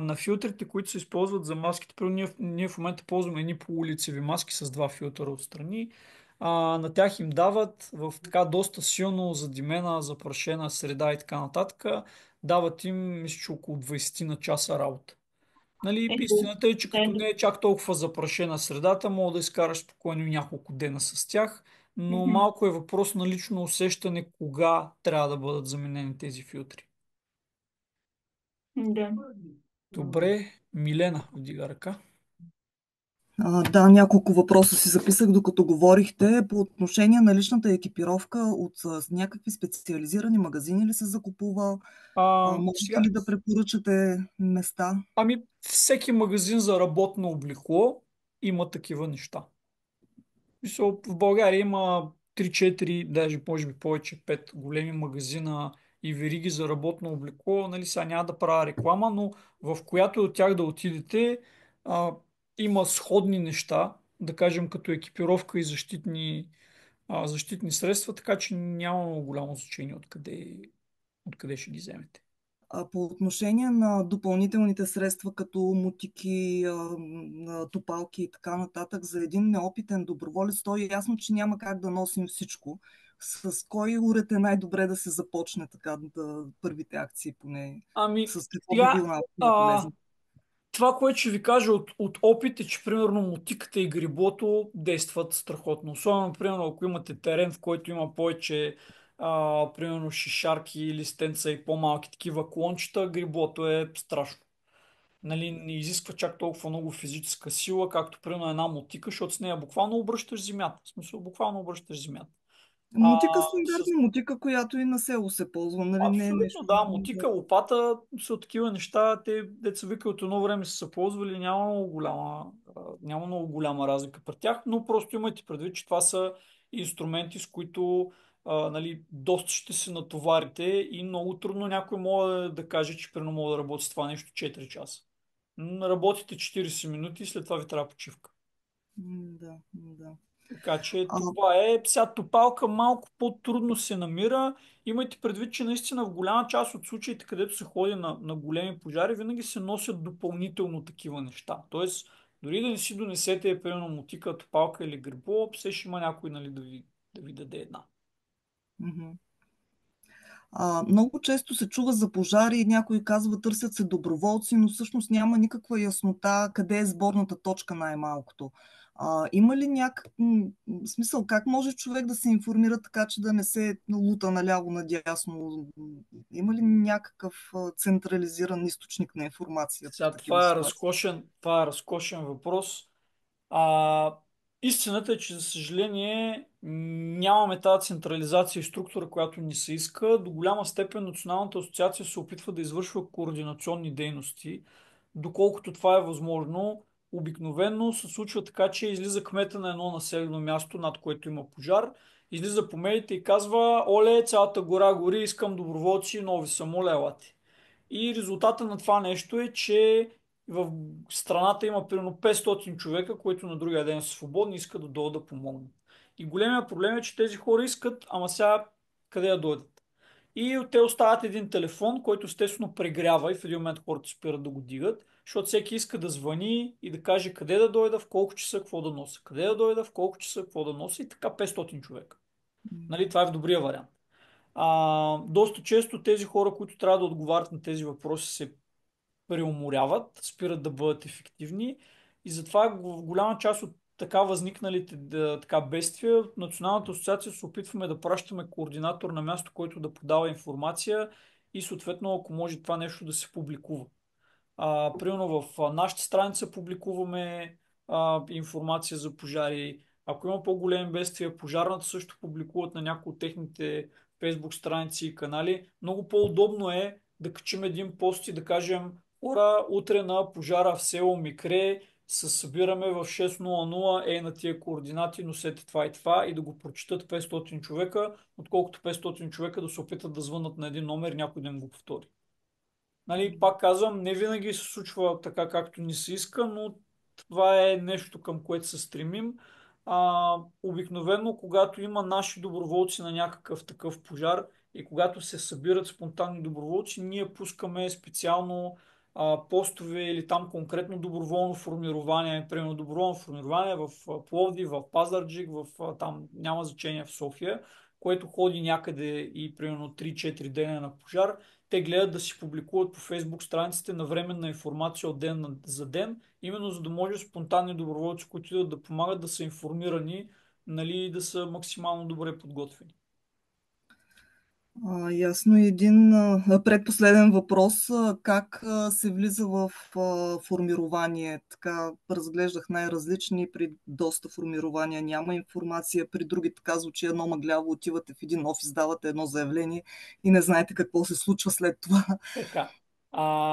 на филтрите, които се използват за маските, първо ние в момента ползваме едни полулицеви маски с два филтъра отстрани. На тях им дават в така доста силно задимена, запрашена среда и така нататък. Дават им, мисля, че около 20 на часа работа. Нали, Ето, истината е, че да, като не е чак толкова запрашена средата, мога да изкараш спокойно няколко дена с тях, но мгм, малко е въпрос на лично усещане кога трябва да бъдат заменени тези филтри. да. Добре, Милена вдига ръка. Да, няколко въпроса си записах докато говорихте. По отношение на личната екипировка от някакви специализирани магазини ли се закупува? Можете Сега, ли да препоръчате места? всеки магазин за работно облекло има такива неща. Мисъл, в България има 3-4, даже може би повече, 5 големи магазина и вериги за работно облекло. Нали, сега няма да правя реклама, но в която от тях да отидете, а, има сходни неща, да кажем като екипировка и защитни средства, така че няма много голямо значение откъде ще ги вземете. По отношение на допълнителните средства, като мутики, топалки и така нататък, за един неопитен доброволец, то е ясно, че няма как да носим всичко. С кой уред е най-добре да се започне така, първите акции поне? Ами, С какво би сега, бил най-полезен? това, което ще ви кажа от опит е, че примерно мотиката и гриблото действат страхотно. Особено, примерно, ако имате терен, в който има повече, примерно, шишарки, листенца и по-малки такива клончета, гриблото е страшно. Нали, не изисква чак толкова много физическа сила, както примерно една мотика, защото с нея буквално обръщаш земята. В смисъл, буквално обръщаш земята. А, Мотика с стандартна мотика, която и на село се ползва, нали? Не е Абсолютно, нещо. да. Мотика, лопата са такива неща. Те, деца вика, от едно време са се ползвали. Няма много голяма разлика при тях, но просто имайте предвид, че това са инструменти, с които нали, доста ще се натоварите и много трудно някой може да каже, че примерно мога да работи с това нещо 4 часа. Работите 40 минути и след това ви трябва почивка. Да, да. Така че А, това е. Сега топалка малко по-трудно се намира. Имайте предвид, че наистина в голяма част от случаите, където се ходи на големи пожари, винаги се носят допълнително такива неща. Тоест, дори да не си донесете, примерно, мотика, топалка или грибо, все ще има някой, нали, да ви даде една. мгм. Много често се чува за пожари и някои казва, търсят се доброволци, но всъщност няма никаква яснота къде е сборната точка най-малкото. Има ли смисъл, как може човек да се информира така, че да не се лута наляво надясно? Има ли някакъв централизиран източник на информация в Сега такива ситуации? това е разкошен въпрос. А, истината е, че за съжаление нямаме тази централизация и структура, която ни се иска. До голяма степен Националната асоциация се опитва да извършва координационни дейности, доколкото това е възможно. Обикновено се случва така, че излиза кмета на едно населено място, над което има пожар, излиза по медиите и казва: оле, цялата гора гори, искам доброволци, нови са, моля, елате. И резултата на това нещо е, че в страната има примерно 500 човека, които на другия ден са свободни и искат да дойдат да помогнат. И големия проблем е, че тези хора искат, ама сега къде да дойдат? И те оставят един телефон, който естествено прегрява и в един момент хората спират да го дигат, защото всеки иска да звъни и да каже къде да дойда, в колко часа, какво да нося. Къде да дойда, в колко часа, какво да нося и така 500 човека. Нали, това е в добрия вариант. Доста често тези хора, които трябва да отговарят на тези въпроси, се преуморяват, спират да бъдат ефективни и затова в голяма част от така възникналите така бедствия, от Националната асоциация се опитваме да пращаме координатор на място, който да подава информация и съответно, ако може това нещо да се публикува. Примерно в нашата страница публикуваме информация за пожари. Ако има по-големи бедствия, пожарната също публикуват на някои от техните фейсбук страници и канали. Много по-удобно е да качим един пост и да кажем: ура, утре на пожара в село Микре се събираме в 6:00, на тия координати, носете това и това, и да го прочитат 500 човека, отколкото 500 човека да се опитат да звънат на един номер и някой да им го повтори. Нали, пак казвам, не винаги се случва така, както ни се иска, но това е нещо, към което се стремим. Обикновено, когато има наши доброволци на някакъв такъв пожар и когато се събират спонтанни доброволци, ние пускаме специално постове или там конкретно доброволно формирование, примерно доброволно формирование в Пловдив, в Пазарджик, там няма значение, в София, което ходи някъде и примерно 3-4 дена на пожар. Те гледат да си публикуват по Фейсбук страниците навременна информация от ден за ден, именно за да може спонтанни доброволци, които идват да помагат, да са информирани, нали, и да са максимално добре подготвени. Ясно. И един предпоследен въпрос. Как се влиза в формирование? Така разглеждах най-различни. При доста формирования няма информация. При други така звучи едно мъгляво. Отивате в един офис, давате едно заявление и не знаете какво се случва след това. Така.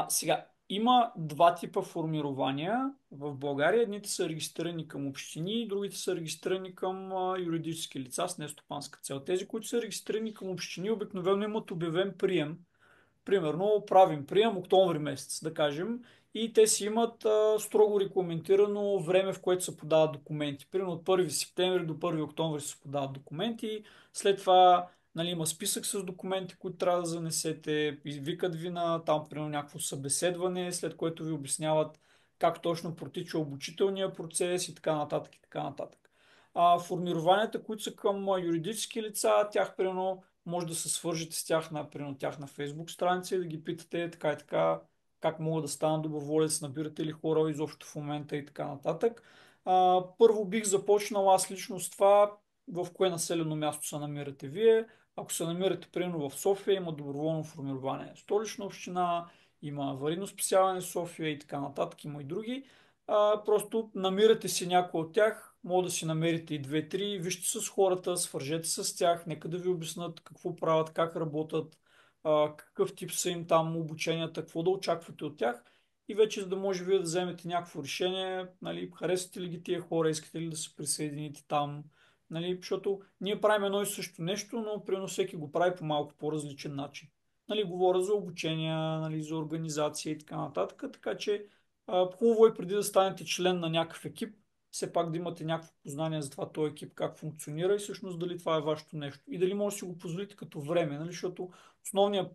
Сега, има два типа формирования в България. Едните са регистрирани към общини, другите са регистрирани към юридически лица с нестопанска цел. Тези, които са регистрирани към общини, обикновено имат обявен прием. Примерно правим прием октомври месец, да кажем, и те си имат строго регламентирано време, в което се подават документи. Примерно от 1 септември до 1 октомври се подават документи, след това, нали, има списък с документи, които трябва да занесете, извикат ви на там, примерно, някакво събеседване, след което ви обясняват как точно протича обучителния процес и така нататък и така нататък. Формированията, които са към юридически лица, тях примерно може да се свържете с тях на, примерно, тяхна фейсбук страница и да ги питате така и така как мога да стана доброволец, набирате ли хора изобщо в момента и така нататък. Първо бих започнал аз лично с това в кое населено място се намирате вие. Ако се намирате примерно в София, има доброволно формирование Столична община, има аварийно спасяване София и така нататък, има и други. Просто намирате си някой от тях, може да си намерите и две-три, вижте с хората, свържете се с тях, нека да ви обяснат какво правят, как работят, какъв тип са им там обученията, какво да очаквате от тях и вече за да може вие да вземете някакво решение, нали, харесвате ли ги тия хора, искате ли да се присъедините там, нали, защото ние правим едно и също нещо, но примерно всеки го прави по малко по-различен начин. Нали, говоря за обучения, нали, за организация и така нататък, така че Хубаво е преди да станете член на някакъв екип, все пак да имате някакво познание за това този екип как функционира и всъщност дали това е вашето нещо. И дали може да си го позволите като време, нали? Защото основният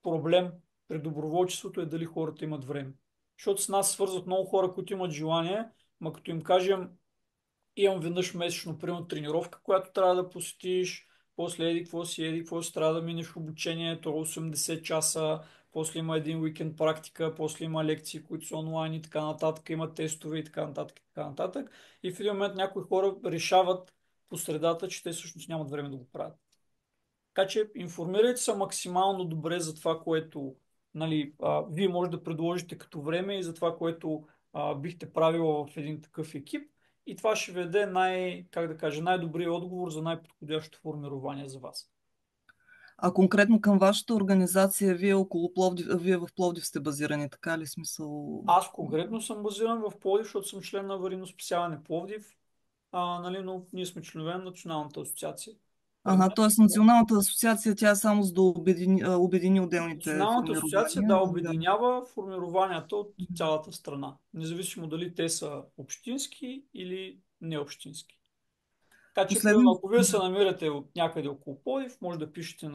проблем при доброволчеството е дали хората имат време. Защото с нас свързват много хора, които имат желание, ма като им кажем, имам веднъж месечно, примерно, тренировка, която трябва да посетиш, после еди, какво си, трябва да минеш обучението, 80 часа, после има един уикенд практика, после има лекции, които са онлайн и така нататък, има тестове и така нататък, и така нататък. И в един момент някои хора решават по средата, че те всъщност нямат време да го правят. Така че информирайте се максимално добре за това, което нали, вие може да предложите като време и за това, което бихте правила в един такъв екип. И това ще веде как да кажа, най-добрият отговор за най-подходящото формирование за вас. А конкретно към вашата организация, вие около Пловдив, вие в Пловдив сте базирани, така ли смисъл? Аз конкретно съм базиран в Пловдив, защото съм член на аварийно спасяване Пловдив, нали, но ние сме членове на Националната асоциация. Пред Ага, мен т.е. Националната асоциация, тя е само за да обедини отделните Националната асоциация да формирования. Да. обединява формированията от цялата страна, независимо дали те са общински или необщински. Така че, примерно, Последно, ако вие се намирате от някъде около Пловдив, може да пишете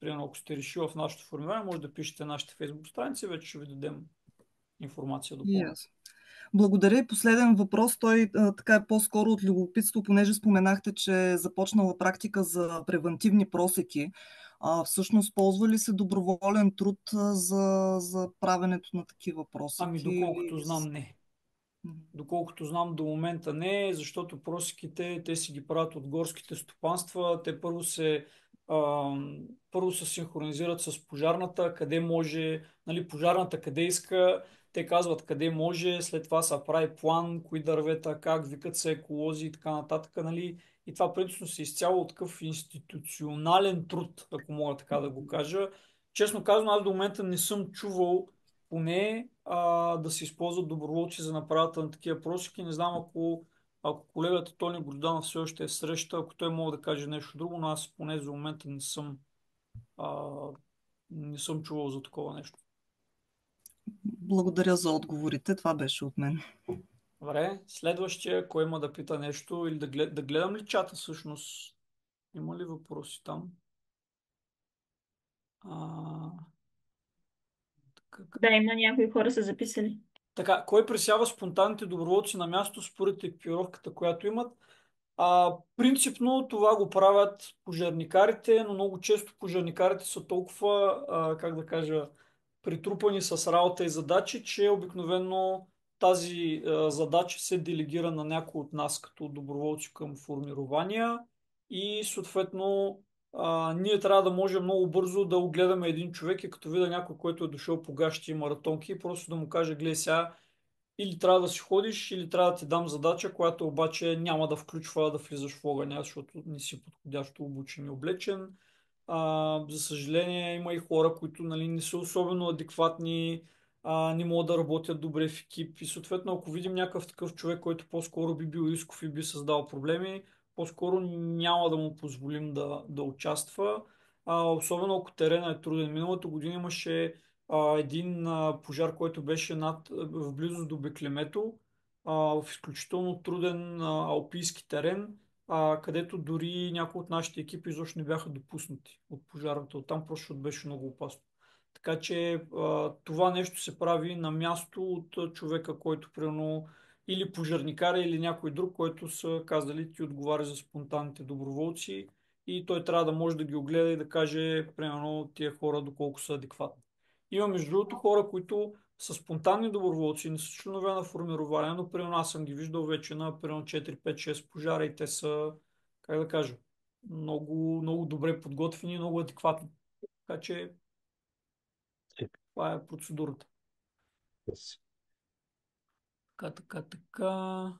примерно, ако сте решили в нашето формирование, може да пишете на нашите фейсбук страници, вече ще ви дадем информация допълнително. yes. Благодаря. И последен въпрос. Той така е по-скоро от любопитство, понеже споменахте, че е започнала практика за превентивни просеки. Всъщност, ползва ли се доброволен труд за правенето на такива Ами, просеки? доколкото знам, не. Доколкото знам до момента не, защото просеките, те си ги правят от горските стопанства. Те а, първо се синхронизират с пожарната, къде може, нали, пожарната къде иска, те казват къде може, след това се прави план, кои дървета, как, викат се еколози и така нататък, нали. И това принципно се изцяло такъв институционален труд, ако мога така да го кажа. Честно казано, аз до момента не съм чувал поне да се използват доброволци за направата на такива просеки. Не знам ако колегата Тони Грозданов все още е в среща, ако той мога да каже нещо друго, но аз поне за момента а, не съм чувал за такова нещо. Благодаря за отговорите. Това беше от мен. Добре, следващия, кой има да пита нещо или да гледам ли чата всъщност? Има ли въпроси там? А, Да, има някои хора са записали. така, кой пресява спонтанните доброволци на място според екипировката, която имат? Принципно това го правят пожарникарите, но много често пожарникарите са толкова, как да кажа, притрупани с работа и задачи, че обикновено тази задача се делегира на някой от нас като доброволци към формирования и съответно ние трябва да можем много бързо да огледаме един човек и като видя някой, който е дошъл по гащи и маратонки, просто да му каже, гледай сега, или трябва да си ходиш, или трябва да ти дам задача, която обаче няма да включва да влизаш в огъня, защото не си подходящо обучен и облечен. За съжаление, има и хора, които нали, не са особено адекватни, не могат да работят добре в екип. И съответно, ако видим някакъв такъв човек, който по-скоро би бил рисков и би създал проблеми, по-скоро няма да му позволим да участва. Особено ако терена е труден. Миналата година имаше един пожар, който беше в близост до Беклемето, в изключително труден алпийски терен, където дори някои от нашите екипи изобщо не бяха допуснати от пожарната. Оттам просто защото беше много опасно. Така че това нещо се прави на място от човека, който примерно или пожарникаря, или някой друг, който са казали ти отговаря за спонтанните доброволци и той трябва да може да ги огледа и да каже примерно тия хора доколко са адекватни. Има между другото хора, които са спонтанни доброволци, не са членове на формирование, но примерно аз съм ги виждал вече на примерно 4, 5, 6 пожара и те са, как да кажа, много, много добре подготвени и много адекватни. Така че това е процедурата. Yes. Така.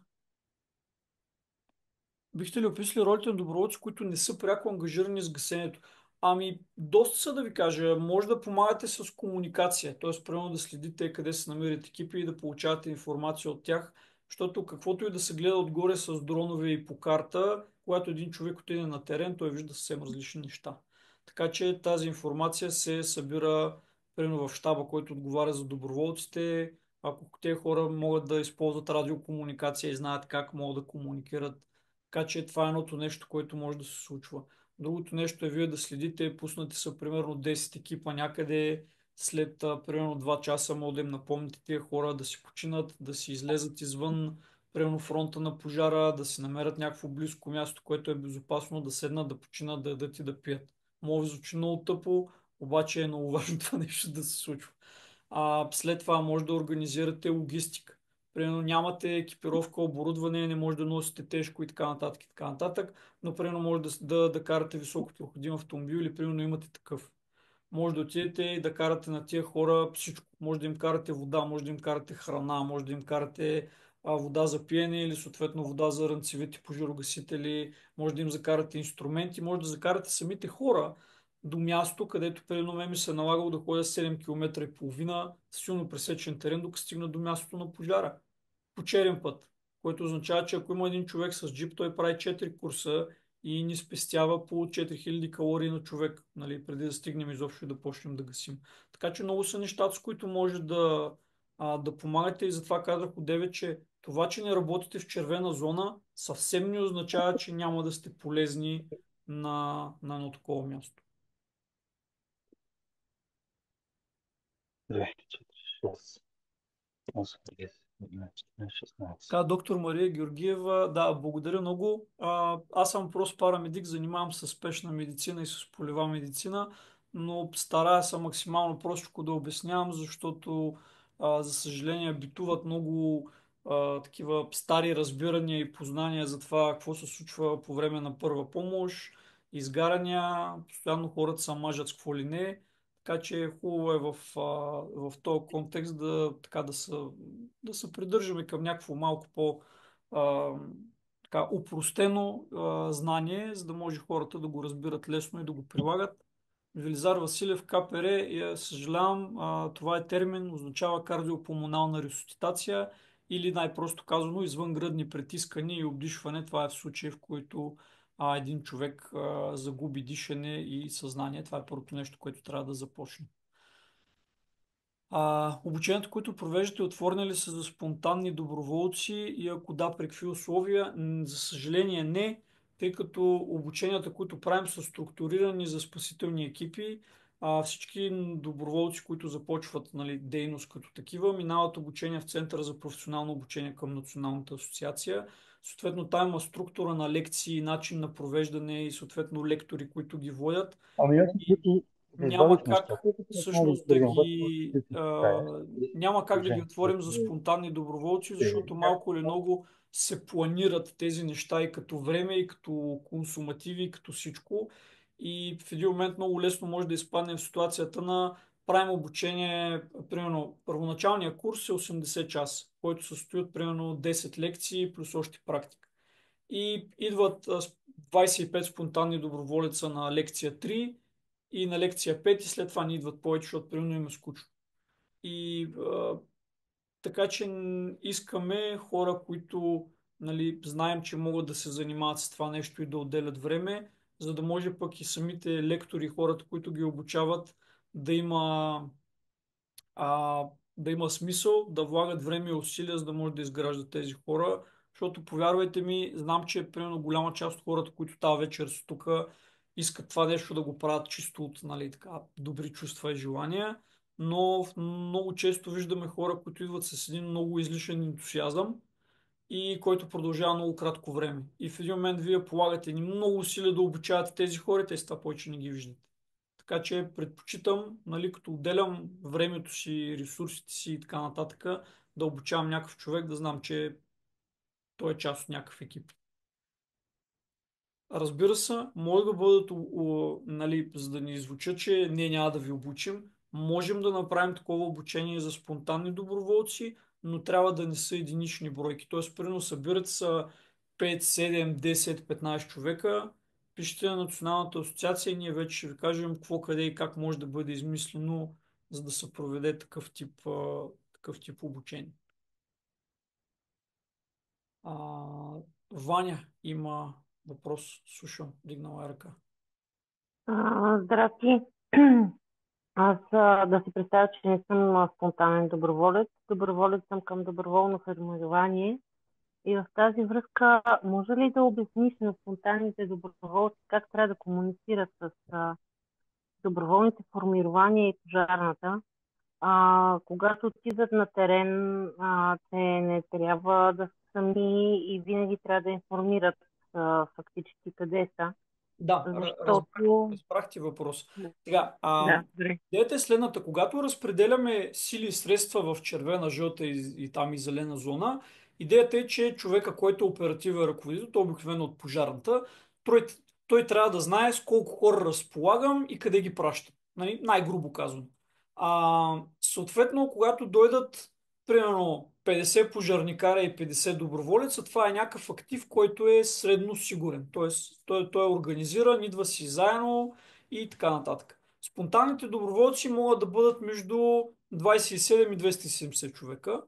Бихте ли описали ролите на доброволци, които не са пряко ангажирани с гасенето? Ами, доста са да ви кажа. Може да помагате с комуникация, т.е. примерно да следите къде се намират екипи и да получавате информация от тях, защото каквото и да се гледа отгоре с дронове и по карта, когато един човек отиде на терен, той вижда съвсем различни неща. Така че тази информация се събира примерно в щаба, който отговаря за доброволците, ако тези хора могат да използват радиокомуникация и знаят как могат да комуникират. Така че това е едното нещо, което може да се случва. Другото нещо е вие да следите, пуснати са примерно 10 екипа някъде, след примерно 2 часа може да им напомните тези хора да си починат, да си излезат извън примерно фронта на пожара, да си намерят някакво близко място, което е безопасно, да седнат, да починат, да ядат и да пият. Може да звучи много тъпо, обаче е много важно това нещо да се случва. След това може да организирате логистика. Примерно нямате екипировка, оборудване, не може да носите тежко и така нататък, но примерно може да карате високопроходим автомобил или примерно имате такъв. Може да отидете и да карате на тия хора всичко. Може да им карате вода, може да им карате храна, може да им карате вода за пиене или съответно вода за рънцевите пожарогасители, може да им закарате инструменти, може да закарате самите хора до място, където примерно мен ми се е налагало да ходя 7 км и половина с силно пресечен терен, докато стигна до мястото на пожара по черен път, което означава, че ако има един човек с джип, той прави 4 курса и ни спестява по 4000 калории на човек, нали, преди да стигнем изобщо и да почнем да гасим. Така че много са нещата, с които може да помагате и затова казах одеве, че това, че не работите в червена зона, съвсем не означава, че няма да сте полезни на едно такова място. 2, 4, 6, 8, 10, 11, 16. Така, доктор Мария Георгиева, да, благодаря много. Аз съм просто парамедик, занимавам се с спешна медицина и с полева медицина, но старая се максимално простичко да обяснявам, защото за съжаление битуват много такива стари разбирания и познания за това какво се случва по време на първа помощ, изгаряния, постоянно хората се мажат с какво ли не. Така че хубаво е в този контекст да се придържаме към някакво малко по а, така, упростено знание, за да може хората да го разбират лесно и да го прилагат. Велизар Василев, КПР, съжалявам, това е термин, означава кардиопулмонална ресусцитация или най-просто казано извънгръдни притискания и обдишване. Това е в случай, в който един човек загуби дишане и съзнание. Това е първото нещо, което трябва да започне. Обучението, които провеждате, отворени ли са за спонтанни доброволци и ако да, при какви условия? За съжаление не, тъй като обученията, които правим, са структурирани за спасителни екипи. Всички доброволци, които започват, нали, дейност като такива, минават обучение в Центъра за професионално обучение към Националната асоциация. Съответно, там има структура на лекции, начин на провеждане и съответно лектори, които ги водят. Ами аз И като няма добавих как нещата, като отново всъщност свързвам това, което ти кажеш. няма как да ги Движение, отворим за спонтанни доброволци, защото малко или много се планират тези неща и като време, и като консумативи, и като всичко. И в един момент много лесно може да изпаднем в ситуацията на правим обучение, примерно първоначалният курс е 80 часа, който се състои от примерно 10 лекции плюс още практика. И идват 25 спонтанни доброволеца на лекция 3 и на лекция 5 и след това ни идват повече, защото примерно им е скучно. И така че искаме хора, които, нали, знаем, че могат да се занимават с това нещо и да отделят време, за да може пък и самите лектори, хората, които ги обучават, да има да има смисъл, да влагат време и усилия, за да може да изграждат тези хора. Защото, повярвайте ми, знам, че примерно голяма част от хората, които тази вечер са тук, искат това нещо да го правят чисто от, нали, така, добри чувства и желания, но много често виждаме хора, които идват с един много излишен ентусиазъм и който продължава много кратко време. И в един момент вие полагате ни много усилия да обучавате тези хора, те с това повече не ги виждате. Така че предпочитам, нали, като отделям времето си, ресурсите си и така нататък, да обучавам някакъв човек, да знам, че той е част от някакъв екип. Разбира се, може да бъдат, нали, за да ни звучат, че ние няма да ви обучим, можем да направим такова обучение за спонтанни доброволци, но трябва да не са единични бройки. Тоест, примерно, събират са 5, 7, 10, 15 човека, пишете на Националната асоциация и ние вече ще ви кажем какво, къде и как може да бъде измислено, за да се проведе такъв тип обучение. Ваня има въпрос. Слушам, дигнала е ръка. Здрасти. Аз да си представя, че не съм спонтанен доброволец. Доброволец съм към доброволно формирование. И в тази връзка, може ли да обясниш на спонтанните доброволци как трябва да комуницират с доброволните формирования и пожарната? Когато отидат на терен, те не трябва да са сами и винаги трябва да информират фактически къде са, Да, защото... разбрах ти въпрос. Сега, Да, добре. идеята е следната. Когато разпределяме сили и средства в червена, жълта и там и зелена зона, идеята е, че човека, който е оперативен ръководител, той е обикновено от пожарната, той, той трябва да знае с колко хора разполагам и къде ги праща. Нали? Най-грубо казано. Съответно, когато дойдат примерно 50 пожарникара и 50 доброволеца, това е някакъв актив, който е средно сигурен. Тоест, той е организиран, идва си заедно и така нататък. Спонтанните доброволци могат да бъдат между 27 и 270 човека,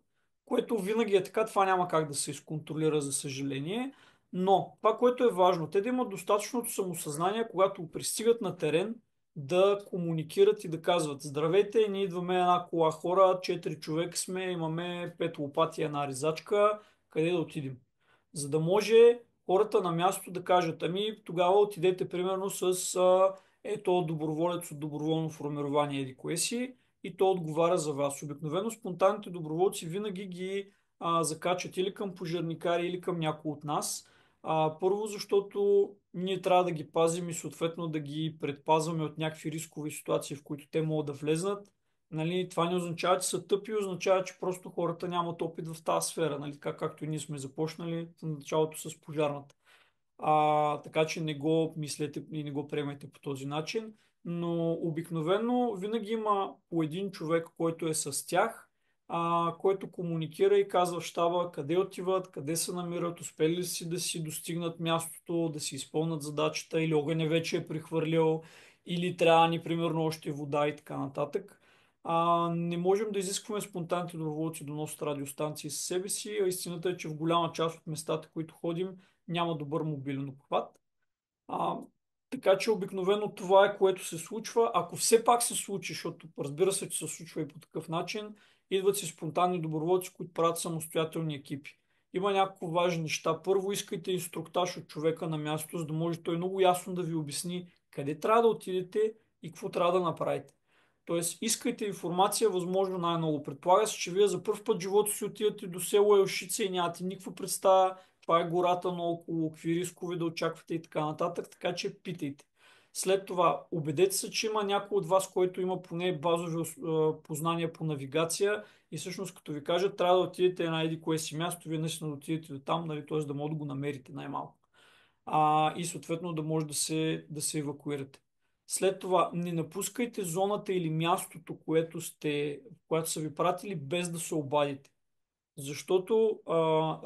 което винаги е така, това няма как да се изконтролира, за съжаление. Но това, което е важно, те да имат достатъчното самосъзнание, когато пристигат на терен, да комуникират и да казват: здравейте, ние идваме една кола хора, 4 човека сме, имаме 5 лопати и една ризачка, къде да отидем? За да може хората на място да кажат: ами тогава отидете примерно с ето доброволец от доброволно формирование еди кое си и то отговаря за вас. Обикновено спонтанните доброволци винаги ги закачат или към пожарникари, или към някой от нас. Първо, защото ние трябва да ги пазим и съответно да ги предпазваме от някакви рискови ситуации, в които те могат да влезнат. Нали, това не означава, че са тъпи, означава, че просто хората нямат опит в тази сфера, нали, така както и ние сме започнали в началото с пожарната. Така че не го мислете и не го приемайте по този начин. Но обикновено винаги има по един човек, който е с тях, който комуникира и казва в щаба къде отиват, къде се намират, успели ли си да си достигнат мястото, да си изпълнят задачата, или огъня вече е прихвърлял, или трябва ни примерно още вода и така нататък. Не можем да изискваме спонтанните доброволци да носят радиостанции със себе си, а истината е, че в голяма част от местата, които ходим, няма добър мобилен обхват. А, така че обикновено това е, което се случва. Ако все пак се случи, защото разбира се, че се случва и по такъв начин, идват си спонтанни доброволци, които правят самостоятелни екипи. Има няколко важни неща. Първо, искайте инструктаж от човека на място, за да може той много ясно да ви обясни къде трябва да отидете и какво трябва да направите. Тоест, искайте информация възможно най-много. Предполага се, че вие за първ път в живота си отидете до село Елшица и нямате никаква представа това е гората наоколо, какви рискове да очаквате и така нататък, така че питайте. След това, убедете се, че има някой от вас, който има поне базови познания по навигация и всъщност като ви кажа, трябва да отидете на еди кое си място, вие наистина да отидете до там, нали, т.е. да може да го намерите най-малко. И съответно да може да се евакуирате. След това, не напускайте зоната или мястото, което са ви пратили, без да се обадите. Защото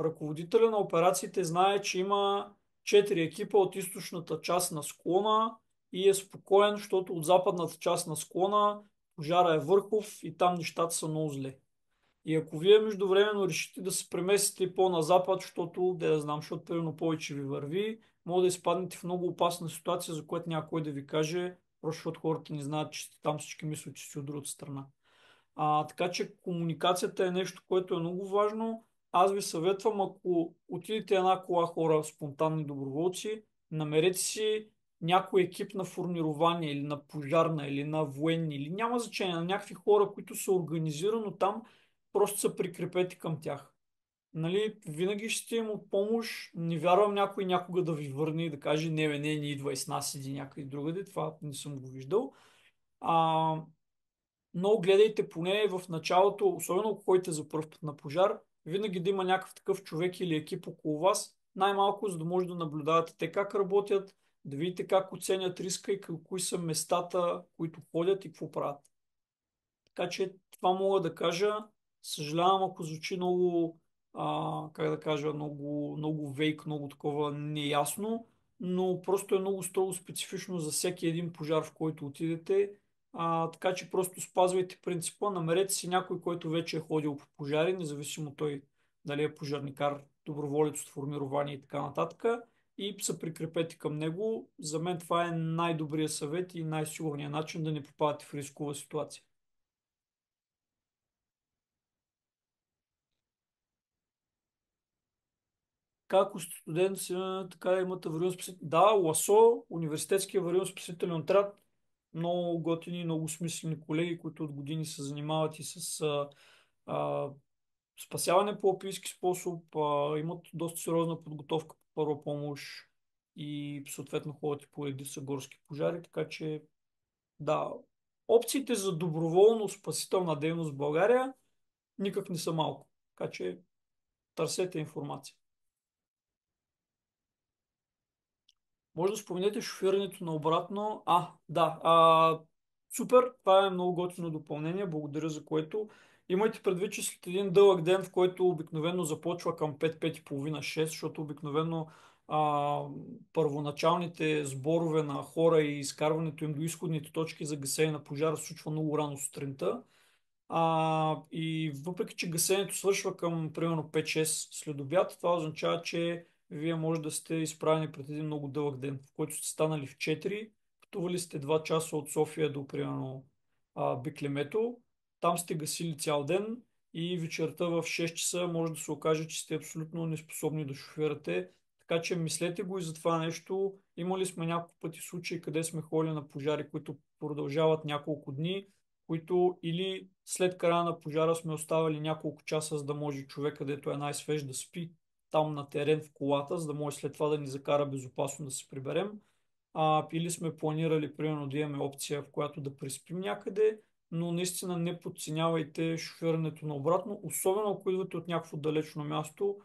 ръководителя на операциите знае, че има 4 екипа от източната част на склона и е спокоен, защото от западната част на склона пожара е върхов и там нещата са много зле. И ако вие междувременно решите да се преместите по-на запад, защото, да знам, защото примерно повече ви върви, може да изпаднете в много опасна ситуация, за която някой да ви каже, просто защото хората не знаят, че сте там, всички мислят, че сте от другата страна. Така че комуникацията е нещо, което е много важно. Аз ви съветвам, ако отидете една кола хора, спонтанни доброволци, намерете си някой екип на формирование или на пожарна, или на военни, или няма значение, на някакви хора, които са организирано там, просто се прикрепете към тях. Нали, винаги ще им от помощ. Не вярвам някой някога да ви върне и да каже: не, бе, не идвай с нас, иди някъде другаде. Това не съм го виждал. А, но гледайте поне в началото, особено ако ходите за първ път на пожар, винаги да има някакъв такъв човек или екип около вас, най-малко, за да може да наблюдавате те как работят, да видите как оценят риска и кои са местата, които ходят и какво правят. Така че това мога да кажа. Съжалявам, ако звучи много, как да кажа, много, много вейк, много такова неясно, но просто е много строго специфично за всеки един пожар, в който отидете. Така че просто спазвайте принципа, намерете си някой, който вече е ходил по пожари, независимо той дали е пожарникар, доброволец от формирование и така нататък. и се прикрепете към него. За мен това е най-добрият съвет и най-сигурният начин да не попадате в рискова ситуация. Как ако сте студент, така имате аварийно спасителен. Да, ЛАСО, университетския аварийно спасителен отряд, много готини, много смислени колеги, които от години се занимават и с а, спасяване по алпийски способ, имат доста сериозна подготовка по първа помощ и съответно ходят и по редица горски пожари, така че да, опциите за доброволно спасителна дейност в България никак не са малко, така че търсете информация. Може да споменете шофирането на обратно. Да. Супер, това е много готино допълнение, благодаря за което. Имайте предвид, че след един дълъг ден, в който обикновено започва към 5, 5 и половина, 6, защото обикновено първоначалните сборове на хора и изкарването им до изходните точки за гасене на пожара се случва много рано сутринта. И въпреки, че гасенето свършва към примерно 5-6 след обяд, това означава, че вие може да сте изправени пред един много дълъг ден, в който сте станали в 4, пътували сте 2 часа от София до примерно Биклемето, там сте гасили цял ден и вечерта в 6 часа може да се окаже, че сте абсолютно неспособни да шофирате. Така че мислете го и за това нещо. Имали сме няколко пъти случаи, къде сме ходили на пожари, които продължават няколко дни, които или след края на пожара сме оставали няколко часа, за да може човек, където е най-свеж, да спи там на терен в колата, за да може след това да ни закара безопасно да се приберем. Или сме планирали, примерно, да имаме опция, в която да преспим някъде, но наистина не подценявайте шофирането на обратно, особено ако идвате от някакво далечно място,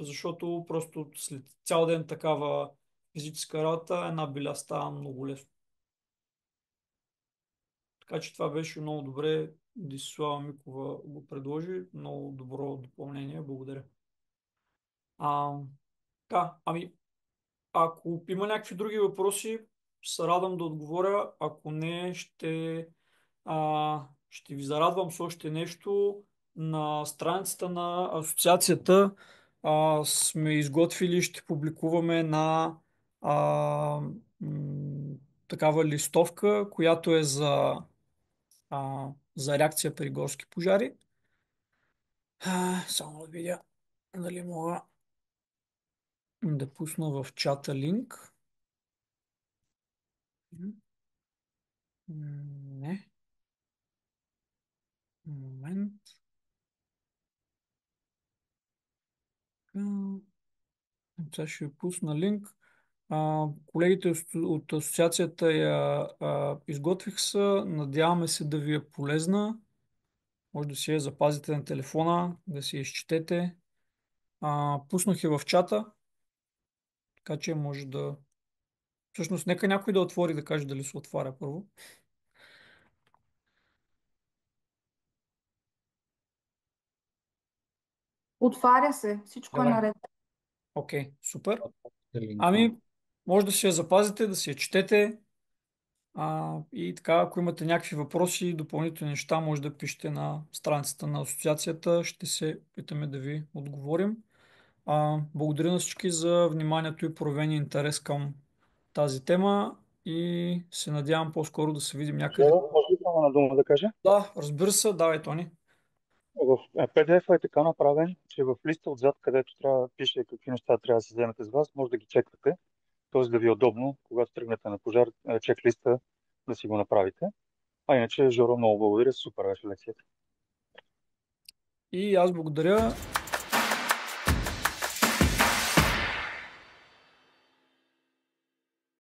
защото просто след цял ден такава физическа работа една биля става много лесно. Така че това беше много добре. Десислава Микова го предложи. Много добро допълнение. Благодаря. А, ако има някакви други въпроси, се радвам да отговоря. Ако не, ще ви зарадвам с още нещо. На страницата на асоциацията сме изготвили, ще публикуваме а, м, такава листовка, която е за реакция при горски пожари. Само да видя дали мога да пусна в чата линк. Не. Момент. Сега ще ви пусна линк. Колегите от асоциацията я изготвих се. Надяваме се да ви е полезна. Може да си я запазите на телефона, да си я изчетете. Пуснах я в чата, така че може да... Всъщност, нека някой да отвори да каже дали се отваря първо. Отваря се, всичко е Добре. наред. Окей, супер. Линк. Може да си я запазите, да си я четете. И така, ако имате някакви въпроси, допълнителни неща, може да пишете на страницата на асоциацията. Ще се питаме да ви отговорим. Благодаря на всички за вниманието и проявения интерес към тази тема и се надявам по-скоро да се видим някъде. Може ли само на дума да кажа? Да, разбира се, давай, Тони. В PDF е така направен, че в листа отзад, където трябва да пише какви неща трябва да се вземете с вас, може да ги чеквате. Т.е. да ви е удобно, когато тръгнете на пожар, чек-листа да си го направите. А иначе, Жоро, много благодаря. Супер беше лекцията. И аз благодаря.